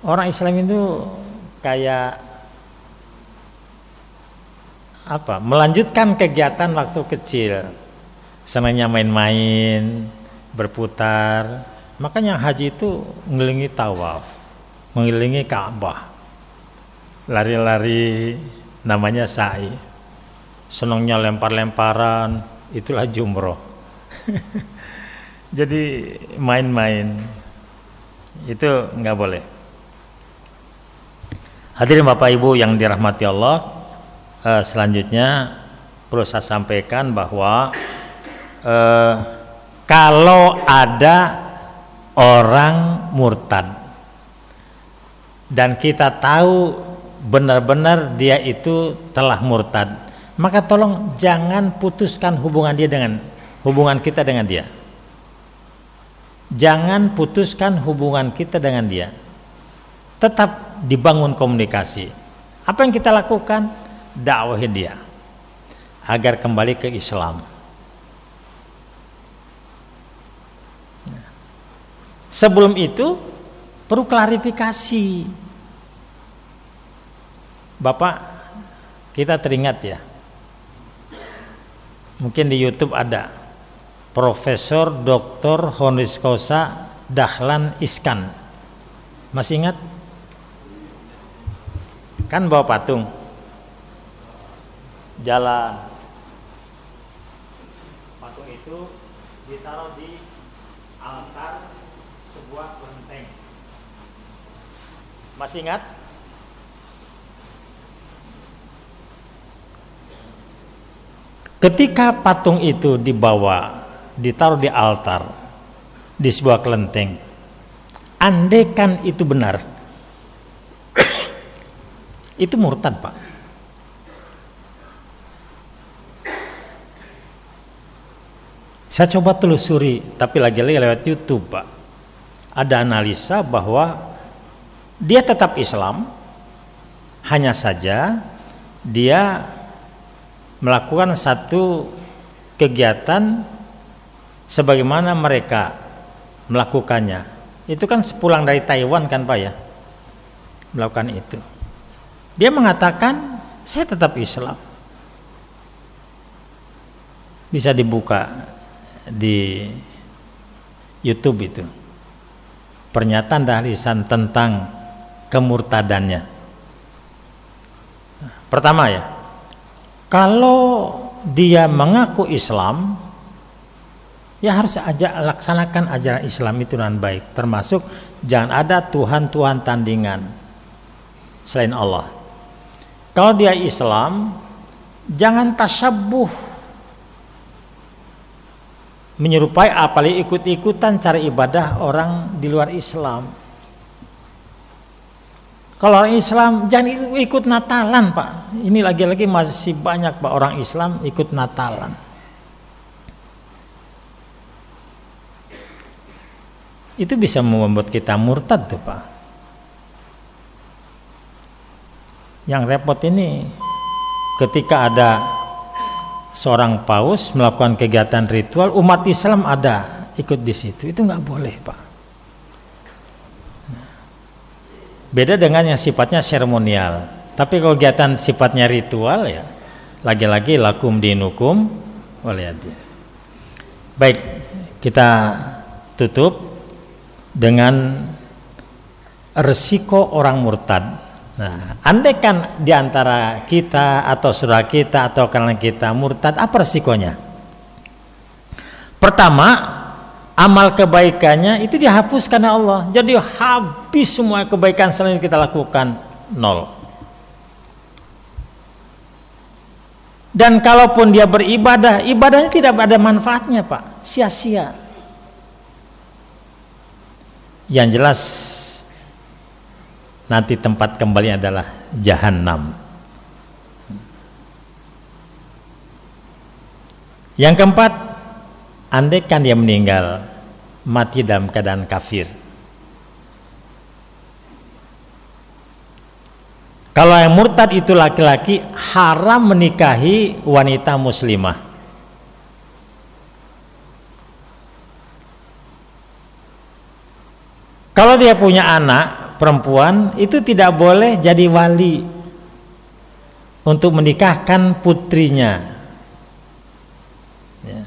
Orang Islam itu kayak melanjutkan kegiatan waktu kecil. Senangnya main-main, berputar. Makanya haji itu mengelilingi tawaf, mengelilingi Ka'bah, lari-lari, namanya sa'i. Senangnya lempar-lemparan, itulah jumroh. Jadi main-main itu nggak boleh. Hadirin Bapak Ibu yang dirahmati Allah, selanjutnya perlu saya sampaikan bahwa kalau ada orang murtad dan kita tahu benar-benar dia itu telah murtad, maka tolong jangan putuskan hubungan kita dengan dia. Jangan putuskan hubungan kita dengan dia. Tetap dibangun komunikasi. Apa yang kita lakukan? Dakwahi dia agar kembali ke Islam. Sebelum itu perlu klarifikasi. Bapak, kita teringat ya, mungkin di YouTube ada Profesor Dr. Honoris Causa Dahlan Iskan. Masih ingat? Kan bawa patung jalan, patung itu ditaruh di altar sebuah kelenteng. Masih ingat? Ketika patung itu dibawa, ditaruh di altar di sebuah kelenteng, andaikan itu benar, itu murtad Pak. Saya coba telusuri, tapi lagi-lagi lewat YouTube Pak, ada analisa bahwa dia tetap Islam, hanya saja dia melakukan satu kegiatan sebagaimana mereka melakukannya. Itu kan sepulang dari Taiwan kan Pak ya, melakukan itu. Dia mengatakan saya tetap Islam. Bisa dibuka di YouTube itu pernyataan dan lisan tentang kemurtadannya. Pertama ya, kalau dia mengaku Islam, ya harus laksanakan ajaran Islam itu dengan baik, termasuk jangan ada Tuhan-Tuhan tandingan selain Allah. Kalau dia Islam, jangan tasyabbuh, menyerupai apalagi ikut-ikutan cara ibadah orang di luar Islam. Kalau orang Islam jangan ikut Natalan, Pak. Ini lagi-lagi masih banyak, Pak, orang Islam ikut Natalan. Itu bisa membuat kita murtad tuh, Pak. Yang repot ini ketika ada seorang paus melakukan kegiatan ritual, umat Islam ada ikut di situ, itu nggak boleh, Pak. Beda dengan yang sifatnya seremonial. Tapi kalau kegiatan sifatnya ritual, ya lagi-lagi lakum dinukum waliyadin. Baik, kita tutup dengan resiko orang murtad. Nah, andai kan diantara kita atau saudara kita atau kalangan kita murtad, apa resikonya? Pertama, amal kebaikannya itu dihapuskan oleh Allah. Jadi habis semua kebaikan selain kita lakukan, nol. Dan kalaupun dia beribadah, ibadahnya tidak ada manfaatnya, Pak, sia-sia. Yang jelas nanti tempat kembali adalah jahanam. Yang keempat, andaikan dia meninggal mati dalam keadaan kafir. Kalau yang murtad itu laki-laki, haram menikahi wanita muslimah. Kalau dia punya anak perempuan, itu tidak boleh jadi wali untuk menikahkan putrinya. Ya.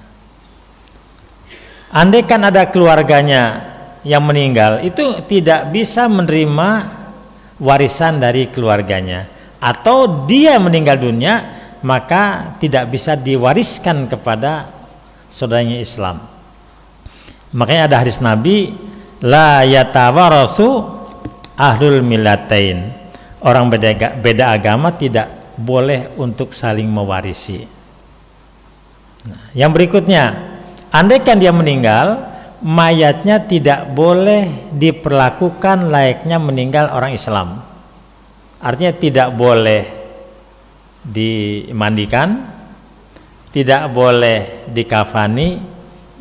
Andaikan ada keluarganya yang meninggal, itu tidak bisa menerima warisan dari keluarganya, atau dia meninggal dunia maka tidak bisa diwariskan kepada saudaranya Islam. Makanya ada hadis Nabi, la yatawarasu ahlul millatain, orang beda agama tidak boleh untuk saling mewarisi. Nah, yang berikutnya, andaikan dia meninggal, mayatnya tidak boleh diperlakukan layaknya meninggal orang Islam. Artinya tidak boleh dimandikan, tidak boleh dikafani,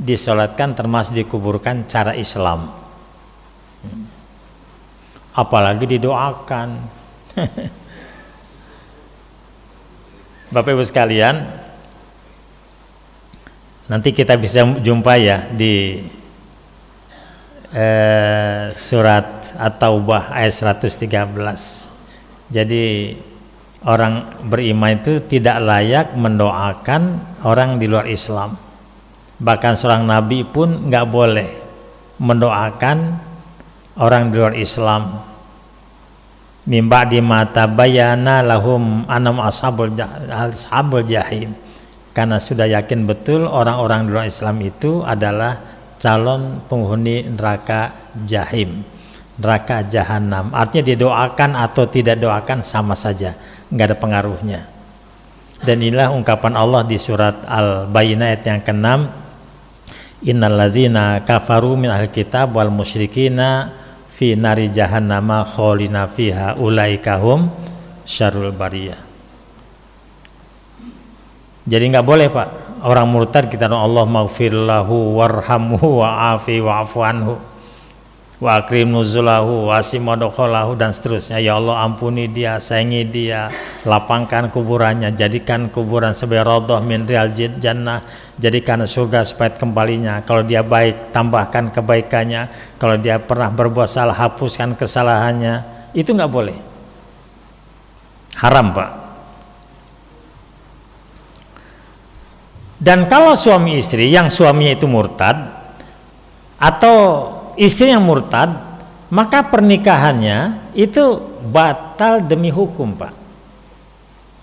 disolatkan, termasuk dikuburkan cara Islam. Apalagi didoakan. Bapak Ibu sekalian, nanti kita bisa jumpa ya di surat At-Taubah ayat 113. Jadi orang beriman itu tidak layak mendoakan orang di luar Islam. Bahkan seorang nabi pun nggak boleh mendoakan orang di luar Islam. Mimba di mata bayana lahum anam ashabul jahim, karena sudah yakin betul orang-orang di luar Islam itu adalah calon penghuni neraka jahim, neraka jahanam. Artinya didoakan atau tidak doakan sama saja, nggak ada pengaruhnya. Dan inilah ungkapan Allah di surat Al-Bayyinah ayat yang ke-6, innalladzina kafaru min ahli kitab wal musyrikina fi nari jahannama kholina fiha ulaika hum syarrul bariyah. Jadi nggak boleh, Pak, orang murtad kita doa Allah maghfirlahu warhamhu wa'afi wa'fu anhu wa akrim nuzulahu wa asimadokholahu dan seterusnya. Ya Allah, ampuni dia, sayangi dia, lapangkan kuburannya, jadikan kuburan sebagai raudhah min riyadil jannah, jadikan surga sebagai kembalinya. Kalau dia baik, tambahkan kebaikannya. Kalau dia pernah berbuat salah, hapuskan kesalahannya. Itu nggak boleh, haram, Pak. Dan kalau suami istri yang suaminya itu murtad atau istri yang murtad, maka pernikahannya itu batal demi hukum, Pak.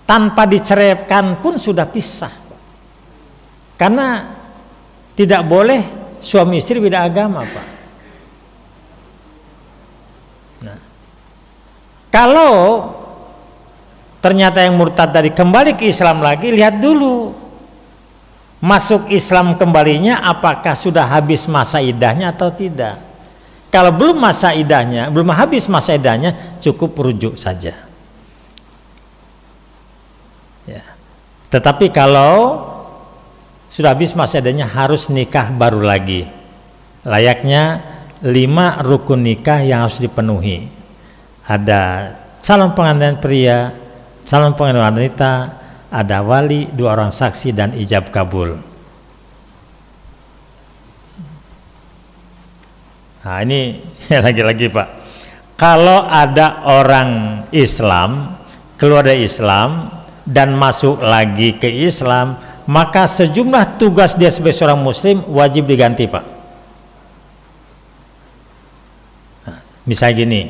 Tanpa diceraikan pun sudah pisah, Pak. Karena tidak boleh suami istri beda agama, Pak. Nah, ternyata yang murtad dari kembali ke Islam lagi, lihat dulu masuk Islam kembalinya apakah sudah habis masa idahnya atau tidak. Kalau belum masa idahnya, belum habis masa idahnya, cukup rujuk saja ya. Tetapi kalau sudah habis masa idahnya, harus nikah baru lagi, layaknya 5 rukun nikah yang harus dipenuhi. Ada calon pengantin pria, calon pengantin wanita, ada wali, 2 orang saksi, dan ijab kabul. Nah ini lagi-lagi Pak, kalau ada orang Islam keluar dari Islam dan masuk lagi ke Islam, maka sejumlah tugas dia sebagai seorang muslim wajib diganti Pak. Nah, misalnya gini,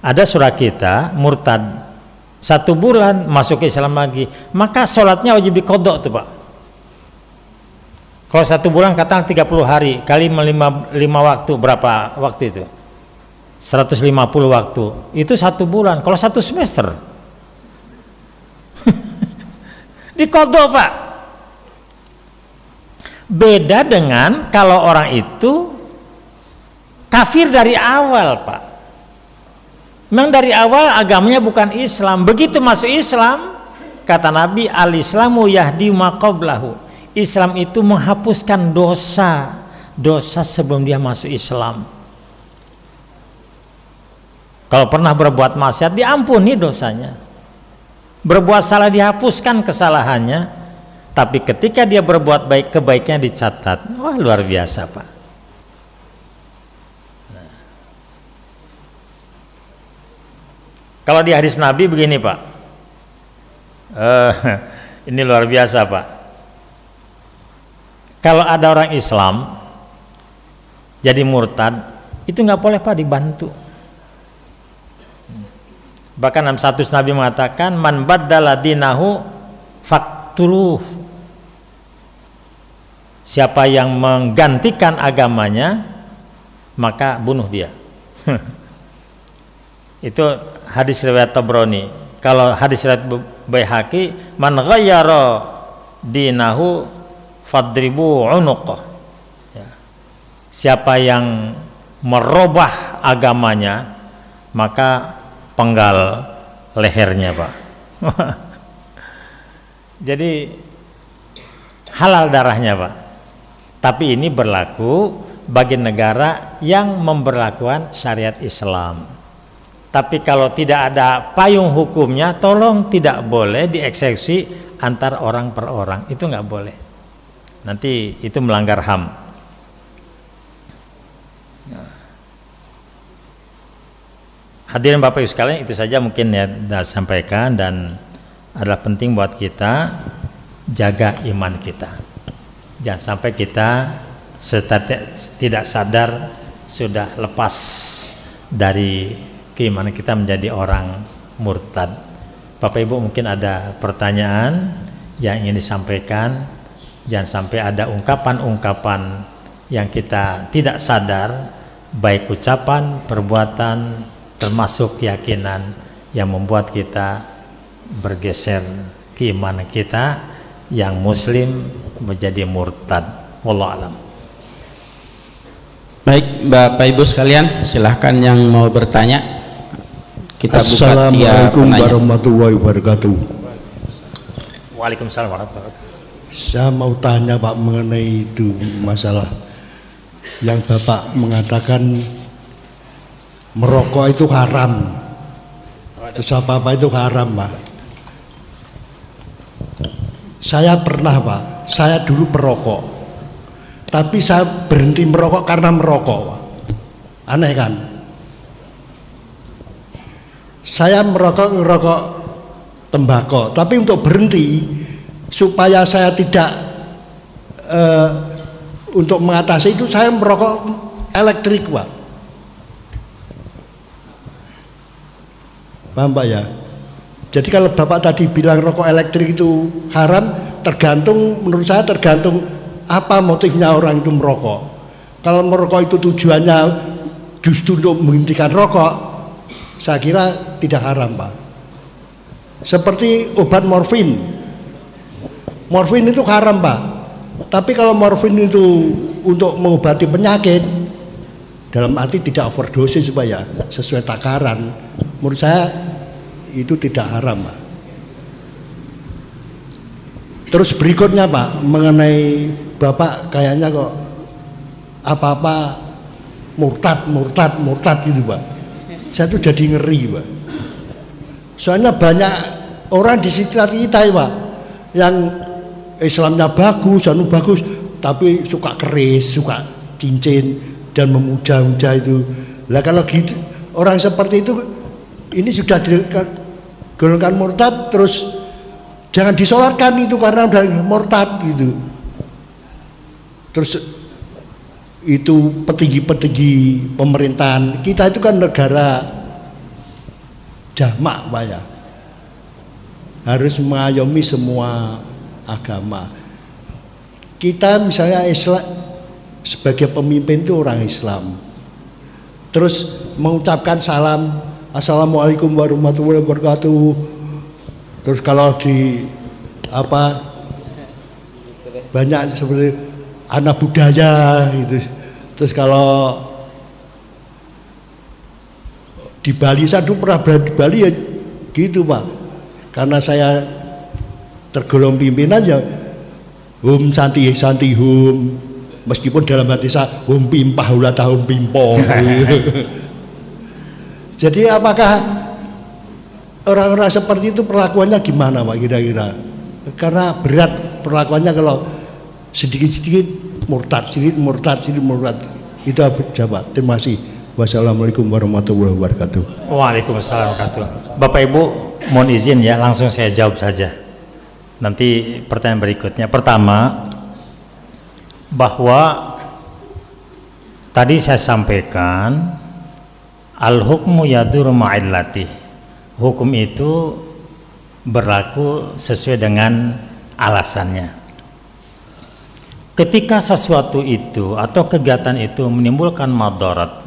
ada saudara kita murtad 1 bulan masuk ke Islam lagi, maka sholatnya wajib dikodok tuh Pak. Kalau 1 bulan katakan 30 hari kali 5 waktu, berapa waktu itu? 150 waktu. Itu 1 bulan. Kalau 1 semester dikodok Pak. Beda dengan kalau orang itu kafir dari awal Pak. Memang dari awal agamanya bukan Islam. Begitu masuk Islam, kata Nabi, al-Islamu yahdi ma qablahu. Islam itu menghapuskan dosa sebelum dia masuk Islam. Kalau pernah berbuat maksiat, diampuni dosanya. Berbuat salah, dihapuskan kesalahannya. Tapi ketika dia berbuat baik, kebaikannya dicatat. Wah, luar biasa Pak. Kalau di hadis Nabi begini Pak, ini luar biasa Pak. Kalau ada orang Islam jadi murtad, itu nggak boleh Pak dibantu. Bahkan dalam satu Nabi mengatakan, man baddala dinahu faktuluh. Siapa yang menggantikan agamanya, maka bunuh dia. Itu hadis riwayat Tabrani. Kalau hadis riwayat Baihaqi, man ghayyara dinahu fadribu unuqah. Ya. Siapa yang merubah agamanya, maka penggal lehernya Pak. Jadi halal darahnya Pak. Tapi ini berlaku bagi negara yang memberlakukan syariat Islam. Tapi kalau tidak ada payung hukumnya, tolong tidak boleh dieksekusi antar orang per orang. Itu nggak boleh. Nanti itu melanggar HAM. Hadirin Bapak Ibu sekalian, itu saja mungkin ya saya sampaikan, dan adalah penting buat kita jaga iman kita. Jangan sampai kita tidak sadar sudah lepas dari keimanan kita menjadi orang murtad. Bapak Ibu mungkin ada pertanyaan yang ingin disampaikan. Jangan sampai ada ungkapan-ungkapan yang kita tidak sadar, baik ucapan, perbuatan, termasuk keyakinan, yang membuat kita bergeser keimanan kita yang muslim menjadi murtad. Wallahu a'lam. Baik Bapak Ibu sekalian, silahkan yang mau bertanya. Kita buka Assalamualaikum warahmatullahi wabarakatuh. Waalaikumsalam warahmatullahi wabarakatuh. Saya mau tanya Pak mengenai itu masalah yang Bapak mengatakan merokok itu haram. Terus apa itu haram Pak? Saya pernah Pak, saya dulu perokok, tapi saya berhenti merokok karena merokok Pak. Aneh kan? Saya ngerokok tembakau, tapi untuk berhenti supaya saya tidak untuk mengatasi itu, saya merokok elektrik Pak. Paham Pak ya? Jadi kalau Bapak tadi bilang rokok elektrik itu haram, tergantung, menurut saya tergantung apa motifnya orang itu merokok. Kalau merokok itu tujuannya justru untuk menghentikan rokok, saya kira tidak haram Pak. Seperti obat morfin. Morfin itu haram, Pak. Tapi kalau morfin itu untuk mengobati penyakit, dalam arti tidak overdosis supaya sesuai takaran, menurut saya itu tidak haram, Pak. Terus berikutnya, Pak, mengenai Bapak kayaknya kok apa-apa murtad gitu, Pak. Saya tuh jadi ngeri, Pak. Soalnya banyak orang di sekitar kita ya, Pak, yang Islamnya bagus, bagus, tapi suka keris, suka cincin dan memuja-muja itu. Lah kalau gitu orang seperti itu ini sudah digolongkan murtad, terus jangan disolatkan itu karena udah murtad gitu. Terus itu petinggi-petinggi pemerintahan kita itu kan negara jamak, Pak ya, harus mengayomi semua agama. Kita misalnya Islam sebagai pemimpin itu orang Islam, terus mengucapkan salam assalamualaikum warahmatullahi wabarakatuh. Terus kalau di apa banyak seperti anak budaya gitu. Terus kalau di Bali, saya dulu pernah berada di Bali ya gitu, Pak, karena saya tergolong pimpinan ya hum santi hum, meskipun dalam hati saya hum pimpah ulah tahun pimpong. Jadi apakah orang-orang seperti itu perlakuannya gimana, Pak, kira-kira? Karena berat perlakuannya kalau sedikit-sedikit murtad, sedikit murtad. Itu jawab. Terima kasih. Wassalamualaikum warahmatullahi wabarakatuh. Waalaikumsalam warahmatullahi wabarakatuh. Bapak Ibu mohon izin ya, langsung saya jawab saja. Nanti pertanyaan berikutnya. Pertama, bahwa tadi saya sampaikan al-hukmu yadur ma'illatih. Hukum itu berlaku sesuai dengan alasannya. Ketika sesuatu itu atau kegiatan itu menimbulkan madarat,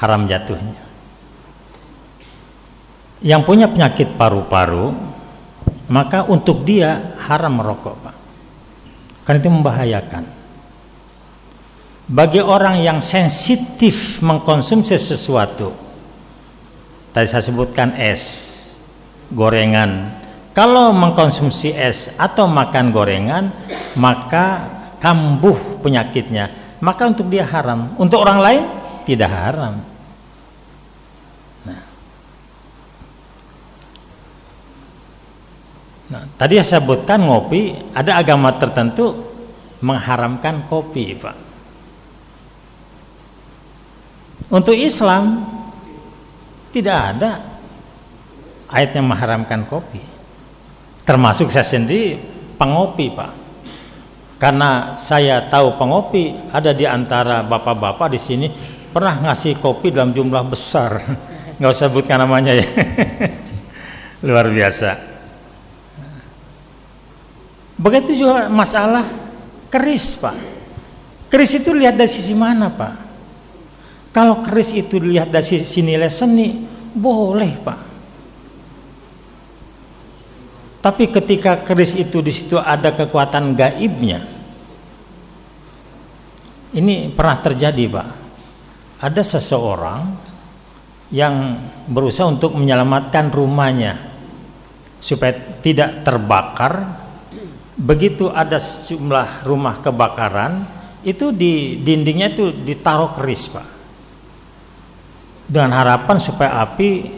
haram jatuhnya. Yang punya penyakit paru-paru, maka untuk dia haram merokok, Pak, karena itu membahayakan. Bagi orang yang sensitif mengkonsumsi sesuatu, tadi saya sebutkan es, gorengan, kalau mengkonsumsi es atau makan gorengan maka kambuh penyakitnya, maka untuk dia haram, untuk orang lain tidak haram. Nah, tadi saya sebutkan ngopi, ada agama tertentu mengharamkan kopi, Pak. Untuk Islam tidak ada ayat yang mengharamkan kopi. Termasuk saya sendiri pengopi, Pak. Karena saya tahu pengopi, ada di antara bapak-bapak di sini pernah ngasih kopi dalam jumlah besar. Nggak usah sebutkan namanya ya. Luar biasa. Begitu juga masalah keris, Pak. Keris itu lihat dari sisi mana, Pak? Kalau keris itu dilihat dari sisi nilai seni, boleh, Pak. Tapi ketika keris itu di situ ada kekuatan gaibnya, ini pernah terjadi, Pak. Ada seseorang yang berusaha untuk menyelamatkan rumahnya supaya tidak terbakar. Begitu ada sejumlah rumah kebakaran, itu di dindingnya itu ditaruh keris, Pak, dengan harapan supaya api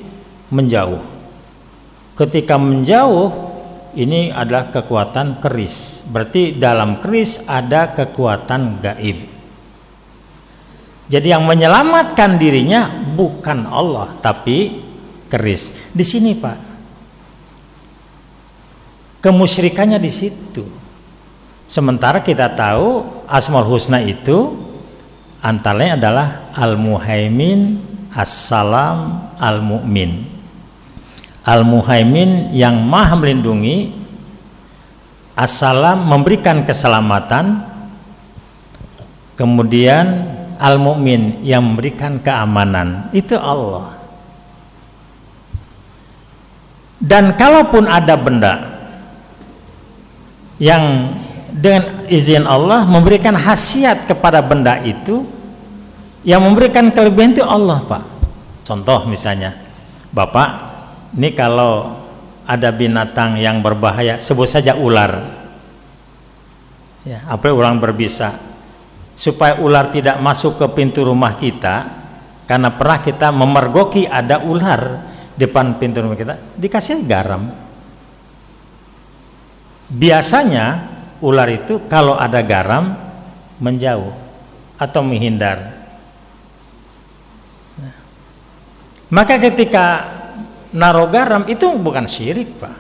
menjauh. Ketika menjauh, ini adalah kekuatan keris, berarti dalam keris ada kekuatan gaib. Jadi yang menyelamatkan dirinya bukan Allah, tapi keris. Di sini, Pak, kemusyrikannya di situ. Sementara kita tahu Asmaul Husna itu antaranya adalah Al-Muhaimin, As-Salam, Al-Mu'min. Al-Muhaimin yang maha melindungi, As-Salam memberikan keselamatan, kemudian Al-Mu'min yang memberikan keamanan. Itu Allah. Dan kalaupun ada benda yang dengan izin Allah memberikan khasiat kepada benda itu, yang memberikan kelebihan itu Allah, Pak. Contoh misalnya, Bapak, ini kalau ada binatang yang berbahaya, sebut saja ular, ya, apa ular berbisa, supaya ular tidak masuk ke pintu rumah kita, karena pernah kita memergoki ada ular depan pintu rumah kita, dikasih garam. Biasanya ular itu kalau ada garam menjauh atau menghindar. Nah, maka ketika naruh garam itu bukan syirik, Pak.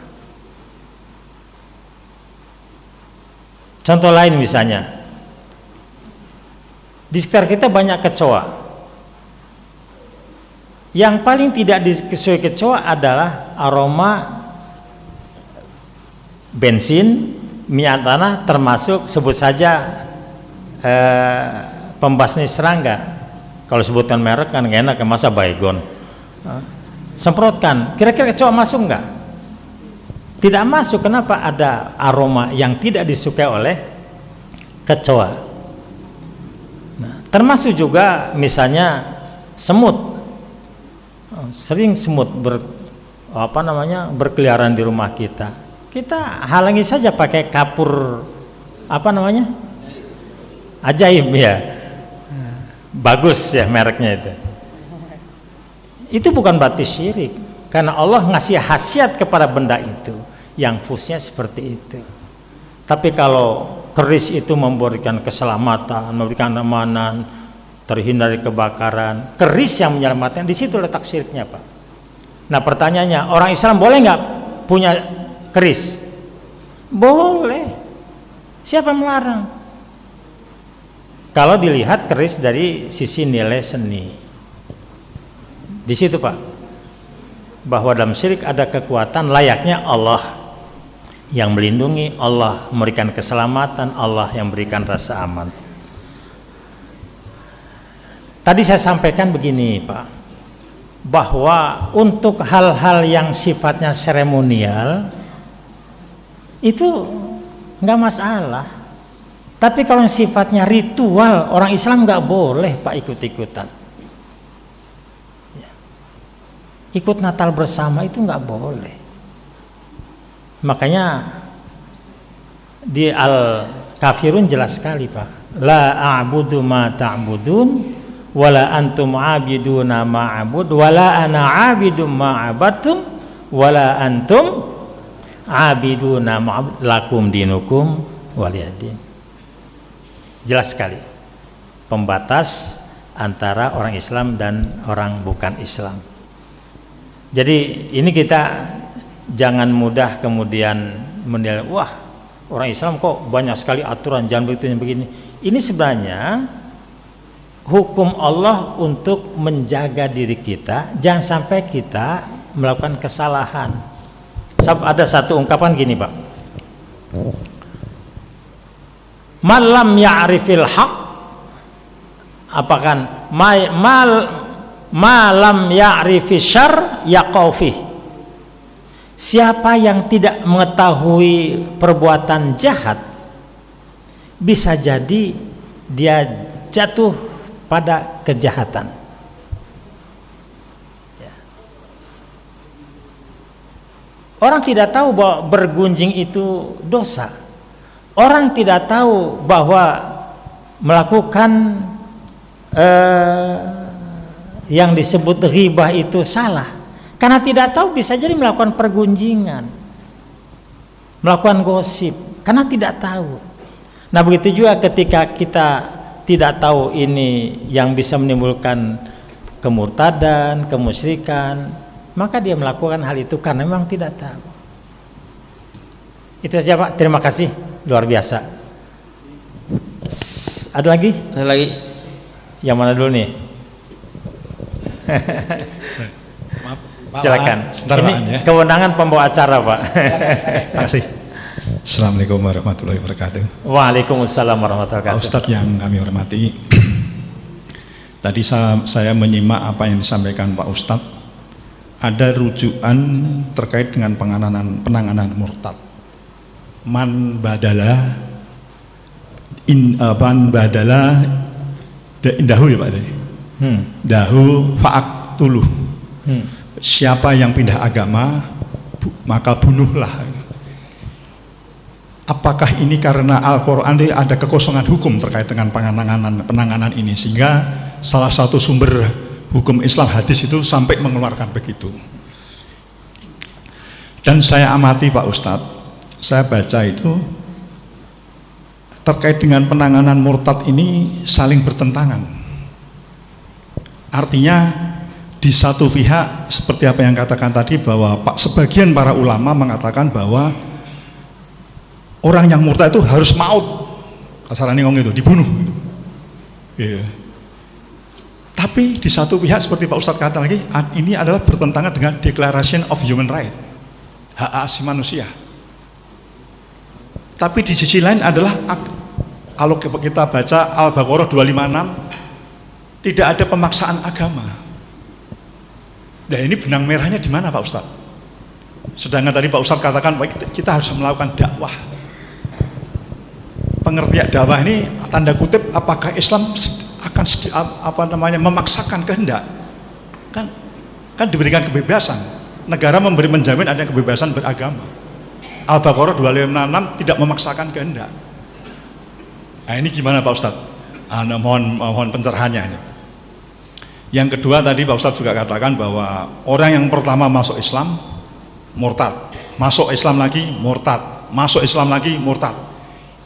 Contoh lain misalnya, di sekitar kita banyak kecoa. Yang paling tidak disukai kecoa adalah aroma bensin, minyak tanah, termasuk sebut saja pembasmi serangga. Kalau sebutkan merek kan gak enak, masa Baygon. Semprotkan, kira-kira kecoa masuk nggak? Tidak masuk. Kenapa? Ada aroma yang tidak disukai oleh kecoa. Nah, termasuk juga misalnya semut. Sering semut berkeliaran di rumah kita. Kita halangi saja pakai kapur ajaib, ya. Bagus ya mereknya itu. Itu bukan berarti syirik, karena Allah ngasih khasiat kepada benda itu yang fungsinya seperti itu. Tapi kalau keris itu memberikan keselamatan, memberikan keamanan, terhindar dari kebakaran, keris yang menyelamatkan, di situ letak syiriknya, Pak. Nah, pertanyaannya, orang Islam boleh nggak punya keris? Boleh. Siapa yang melarang? Kalau dilihat keris dari sisi nilai seni, di situ, Pak, bahwa dalam syirik ada kekuatan layaknya Allah yang melindungi, Allah memberikan keselamatan, Allah yang memberikan rasa aman. Tadi saya sampaikan begini, Pak, bahwa untuk hal-hal yang sifatnya seremonial itu nggak masalah. Tapi kalau yang sifatnya ritual, orang Islam nggak boleh, Pak, ikut-ikutan. Ikut Natal bersama itu nggak boleh. Makanya di Al-Kafirun jelas sekali, Pak. La a'budu ma ta'budun wala antum 'abiduna ma 'abud wala ana 'abidum ma 'abadtum wala antum 'abiduna ma lakum dinukum waliyadin. Jelas sekali pembatas antara orang Islam dan orang bukan Islam. Jadi ini kita jangan mudah kemudian menilai, wah, orang Islam kok banyak sekali aturan, jangan begitu, jangan begini. Ini sebenarnya hukum Allah untuk menjaga diri kita, jangan sampai kita melakukan kesalahan. Ada satu ungkapan gini, Pak, malam ya'rifil haq, apakan malam ya'rifi syarr yaqaufih. Siapa yang tidak mengetahui perbuatan jahat, bisa jadi dia jatuh pada kejahatan. Orang tidak tahu bahwa bergunjing itu dosa. Orang tidak tahu bahwa melakukan yang disebut ghibah itu salah. Karena tidak tahu, bisa jadi melakukan pergunjingan, melakukan gosip, karena tidak tahu. Nah, begitu juga ketika kita tidak tahu ini yang bisa menimbulkan kemurtadan, kemusyrikan, maka dia melakukan hal itu karena memang tidak tahu. Itu saja, Pak. Terima kasih, luar biasa. Ada lagi? Ada lagi. Yang mana dulu nih? Silakan. Ini ya, kewenangan pembawa acara, Pak. Terima kasih. Assalamualaikum warahmatullahi wabarakatuh. Waalaikumsalam warahmatullahi wabarakatuh. Pak Ustadz yang kami hormati, tadi saya menyimak apa yang disampaikan Pak Ustadz. ada rujukan terkait dengan penanganan murtad. Man badala dahu ya Pak tadi. Dahu fa'aktuluh. Siapa yang pindah agama maka bunuhlah. Apakah ini karena Al-Quran ada kekosongan hukum terkait dengan penanganan ini, sehingga salah satu sumber hukum Islam hadis itu sampai mengeluarkan begitu? Dan saya amati Pak Ustadz, saya baca itu terkait dengan penanganan murtad ini saling bertentangan. Artinya di satu pihak seperti apa yang katakan tadi, bahwa sebagian para ulama mengatakan bahwa orang yang murtad itu harus maut, kasarannya ngomong itu, dibunuh. Tapi di satu pihak seperti Pak Ustadz kata lagi, ini adalah bertentangan dengan Declaration of Human Rights, hak asasi manusia. Tapi di sisi lain adalah, kalau kita baca Al-Baqarah 256, tidak ada pemaksaan agama. Nah ini benang merahnya di mana Pak Ustadz? Sedangkan tadi Pak Ustadz katakan kita harus melakukan dakwah. Pengertian dakwah ini tanda kutip, apakah Islam akan memaksakan kehendak? Kan diberikan kebebasan. Negara menjamin ada kebebasan beragama. Al-Baqarah 256 tidak memaksakan kehendak. Nah ini gimana Pak Ustadz? Mohon pencerahannya ini. Yang kedua tadi Pak Ustadz juga katakan bahwa orang yang pertama masuk Islam murtad, masuk Islam lagi murtad, masuk Islam lagi murtad.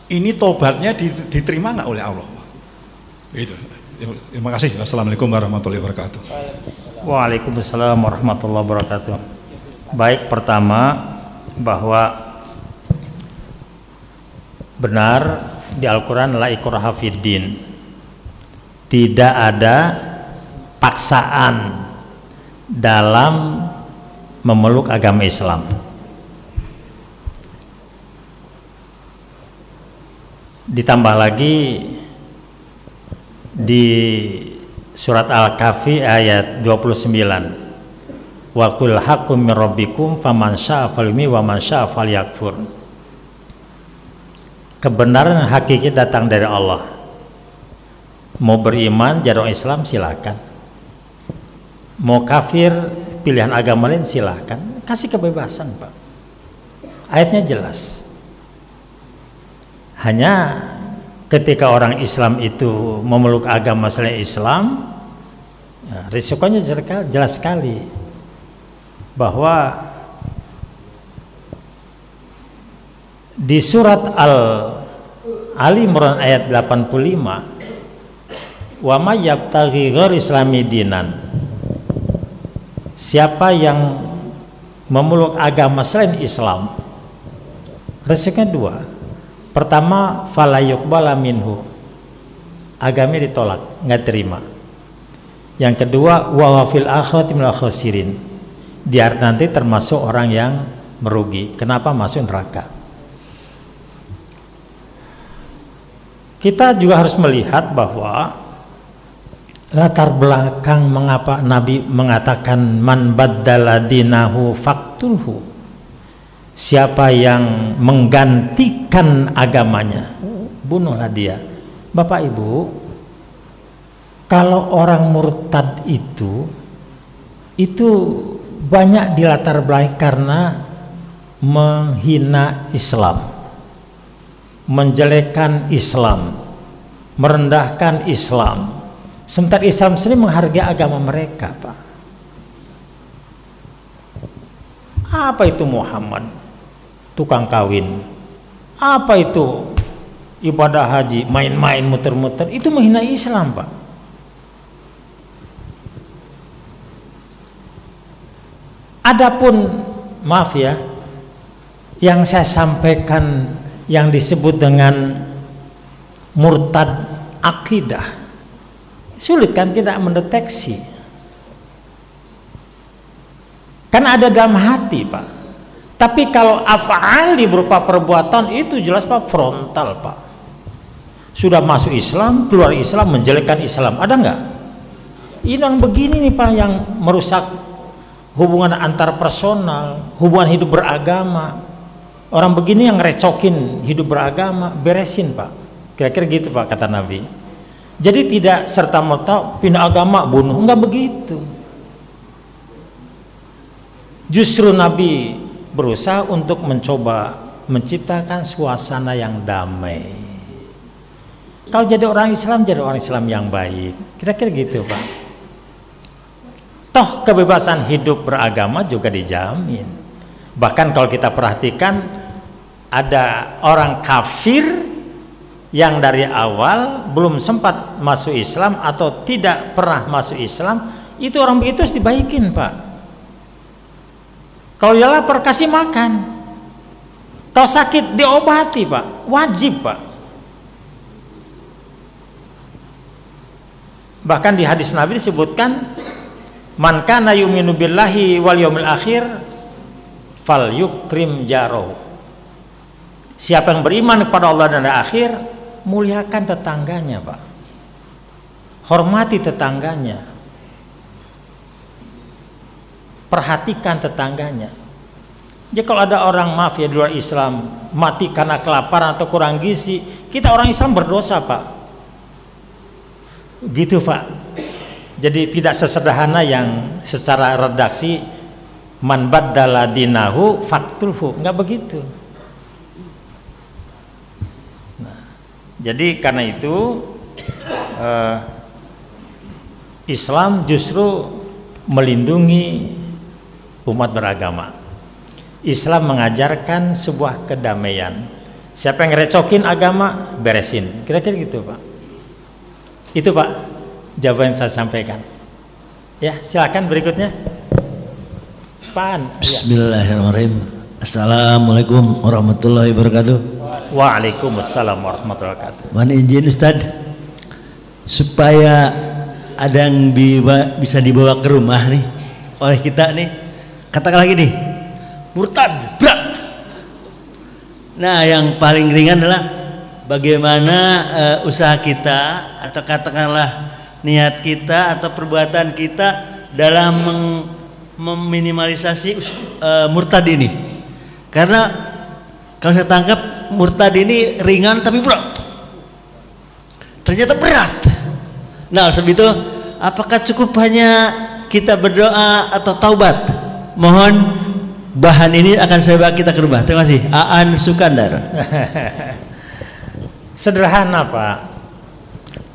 Ini tobatnya diterima nggak oleh Allah? Itu. Terima kasih. Wassalamualaikum warahmatullahi wabarakatuh. Waalaikumsalam warahmatullahi wabarakatuh. Baik, pertama bahwa benar di Al-Quran la ikraha fiddin, tidak ada paksaan dalam memeluk agama Islam. Ditambah lagi di surat Al-Kahfi ayat 29, wa qul haqqum min rabbikum faman syaa'a falyu'min wa man syaa'a falyakfur. Kebenaran hakiki datang dari Allah. Mau beriman jadi orang Islam silakan, mau kafir pilihan agama lain silakan, kasih kebebasan Pak. Ayatnya jelas. Hanya ketika orang Islam itu memeluk agama selain Islam, ya, risikonya jelas sekali bahwa di surat Ali Imran ayat 85, wa may yabtaghi ghaira islami dinan, siapa yang memeluk agama selain Islam, resikonya dua. Pertama, fala yuqbala minhu, agamanya ditolak, nggak terima. Yang kedua, wa fil akhirati minal khasirin, dia nanti termasuk orang yang merugi. Kenapa? Masuk neraka. Kita juga harus melihat bahwa latar belakang mengapa Nabi mengatakan man baddala dinahu faktulhu, siapa yang menggantikan agamanya bunuhlah dia. Bapak Ibu, kalau orang murtad itu banyak di latar belakang karena menghina Islam, menjelekkan Islam, merendahkan Islam. Sementara Islam sendiri menghargai agama mereka, Pak. Apa itu Muhammad? Tukang kawin. Apa itu ibadah haji, main-main muter-muter? Itu menghina Islam, Pak. Adapun maaf ya, yang saya sampaikan yang disebut dengan murtad akidah, sulit kan tidak mendeteksi, kan ada dalam hati Pak. Tapi kalau af'ali berupa perbuatan itu jelas Pak, frontal Pak. Sudah masuk Islam, keluar Islam, menjelekkan Islam, ada nggak? Ini yang begini nih Pak yang merusak hubungan antar personal, hubungan hidup beragama. Orang begini yang recokin hidup beragama, beresin Pak. Kira-kira gitu Pak kata Nabi. Jadi tidak serta-merta pindah agama bunuh, enggak begitu. Justru Nabi berusaha untuk mencoba menciptakan suasana yang damai. Kalau jadi orang Islam, jadi orang Islam yang baik. Kira-kira gitu Pak. Toh kebebasan hidup beragama juga dijamin. Bahkan kalau kita perhatikan, ada orang kafir yang dari awal belum sempat masuk Islam atau tidak pernah masuk Islam, itu orang begitu harus dibaikin Pak. Kalau dia lapar kasih makan, kalau sakit diobati Pak, wajib Pak. Bahkan di hadis Nabi disebutkan, man kana yu'minu billahi wal yaumil akhir fal yukrim jarahu. Siapa yang beriman kepada Allah dan hari akhir, muliakan tetangganya Pak, hormati tetangganya, perhatikan tetangganya. Jadi kalau ada orang, maaf ya, di luar Islam mati karena kelaparan atau kurang gizi, kita orang Islam berdosa Pak, gitu Pak. Jadi tidak sesederhana yang secara redaksi man baddala dinahu faktulhu, nggak begitu. Nah, jadi karena itu Islam justru melindungi umat beragama. Islam mengajarkan sebuah kedamaian. Siapa yang ngerecokin agama, beresin. Kira-kira gitu Pak. Itu Pak jawaban yang saya sampaikan. Ya, silakan berikutnya. Pak. Bismillahirrahmanirrahim. Assalamualaikum warahmatullahi wabarakatuh. Waalaikumsalam warahmatullahi wabarakatuh. Mohon izin Ustadz, supaya ada yang bisa dibawa ke rumah nih oleh kita nih, katakanlah gini, murtad berat. Nah, yang paling ringan adalah bagaimana usaha kita atau katakanlah niat kita atau perbuatan kita dalam meminimalisasi murtad ini. Karena kalau saya tangkap murtad ini ringan tapi berat, ternyata berat. Nah, sebab itu apakah cukup hanya kita berdoa atau taubat? Mohon bahan ini akan saya bawa kita ke rumah. Terima kasih. Aan Sukandar. Sederhana Pak.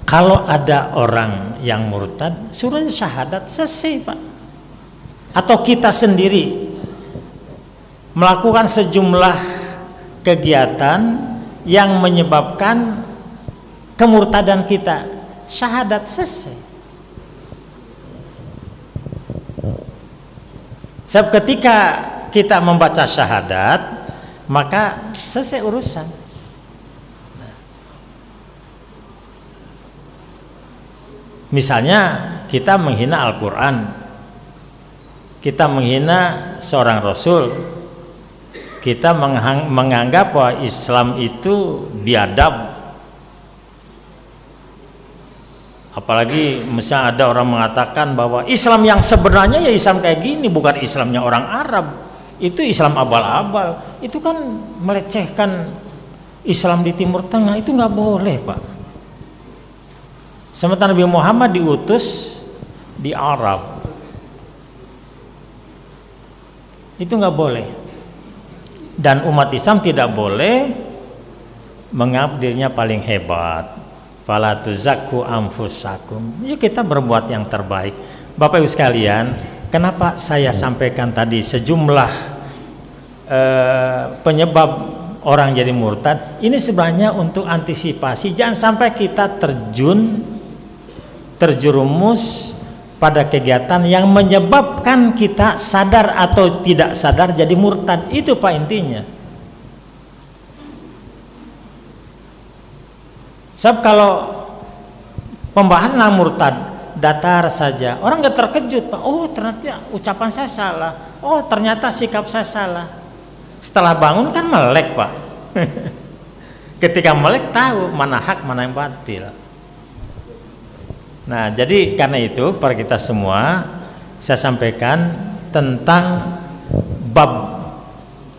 Kalau ada orang yang murtad, suruh syahadat, selesai Pak. Atau kita sendiri melakukan sejumlah kegiatan yang menyebabkan kemurtadan kita, syahadat, selesai. Sebab ketika kita membaca syahadat, maka selesai urusan. Misalnya kita menghina Al-Quran, kita menghina seorang Rasul, kita menganggap bahwa Islam itu biadab. Apalagi misalnya ada orang mengatakan bahwa Islam yang sebenarnya ya Islam kayak gini, bukan Islamnya orang Arab, itu Islam abal-abal. Itu kan melecehkan Islam di Timur Tengah, itu nggak boleh Pak. Sementara Nabi Muhammad diutus di Arab, itu nggak boleh. Dan umat Islam tidak boleh menganggap dirinya paling hebat. Fala tuzakku anfusakum. Yuk kita berbuat yang terbaik. Bapak Ibu sekalian, kenapa saya sampaikan tadi sejumlah penyebab orang jadi murtad? Ini sebenarnya untuk antisipasi, jangan sampai kita terjerumus pada kegiatan yang menyebabkan kita sadar atau tidak sadar jadi murtad. Itu Pak intinya. Sebab kalau pembahasan tentang murtad datar saja, orang nggak terkejut Pak. Oh ternyata ucapan saya salah, oh ternyata sikap saya salah. Setelah bangun kan melek Pak. Ketika melek tahu mana hak mana yang batil. Nah, jadi karena itu para kita semua, saya sampaikan tentang bab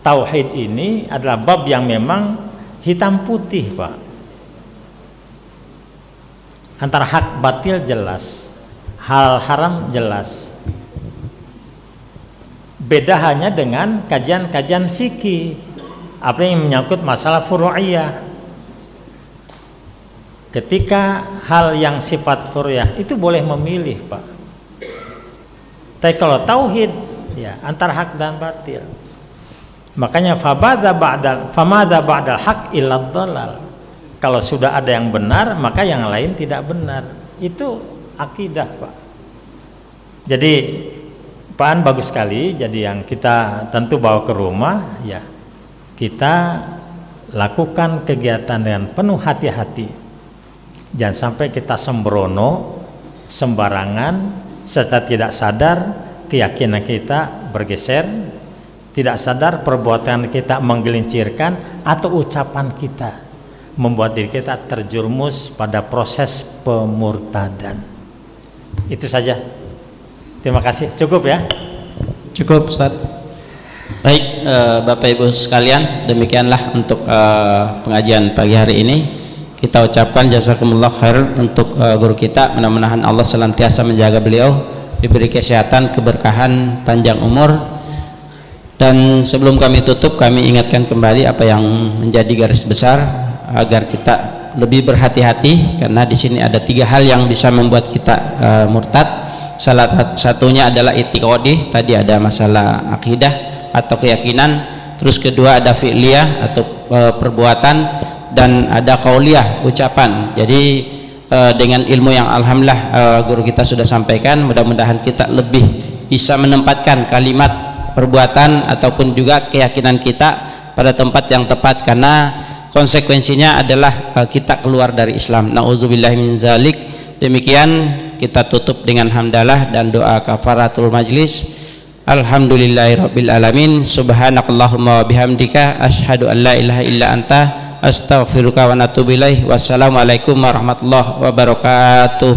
tauhid ini adalah bab yang memang hitam putih, Pak. Antara hak batil jelas, hal haram jelas. Beda hanya dengan kajian-kajian fikih, apa yang menyangkut masalah furu'iyah. Ketika hal yang sifat furu'iyah itu boleh memilih, Pak. Tapi kalau tauhid, ya antara hak dan batil. Makanya famadza ba'dal haq illa dhalal. Kalau sudah ada yang benar, maka yang lain tidak benar. Itu akidah, Pak. Jadi Pak An bagus sekali. Jadi yang kita tentu bawa ke rumah, ya kita lakukan kegiatan dengan penuh hati-hati. Jangan sampai kita sembrono, sembarangan, serta tidak sadar keyakinan kita bergeser, tidak sadar perbuatan kita menggelincirkan, atau ucapan kita membuat diri kita terjerumus pada proses pemurtadan. Itu saja. Terima kasih. Cukup ya? Cukup, Ustaz. Baik, Bapak Ibu sekalian, demikianlah untuk pengajian pagi hari ini. Kita ucapkan jazakumullah khair untuk guru kita. Mudah-mudahan Allah senantiasa menjaga beliau, diberi kesehatan, keberkahan, panjang umur. Dan sebelum kami tutup, kami ingatkan kembali apa yang menjadi garis besar agar kita lebih berhati-hati, karena di sini ada 3 hal yang bisa membuat kita murtad. Salah satunya adalah i'tiqadi, tadi ada masalah akidah atau keyakinan, terus kedua ada fi'liyah atau perbuatan, dan ada qauliyah, ucapan. Jadi dengan ilmu yang alhamdulillah guru kita sudah sampaikan, mudah-mudahan kita lebih bisa menempatkan kalimat perbuatan ataupun juga keyakinan kita pada tempat yang tepat, karena konsekuensinya adalah kita keluar dari Islam. Nauzubillahi min zalik. Demikian kita tutup dengan hamdalah dan doa kafaratul majlis. Alhamdulillahirabbil alamin. Subhanakallahumma wa bihamdika asyhadu an la ilaha illa anta astaghfiruka wa atubu ilaik. Wassalamualaikum warahmatullahi wabarakatuh.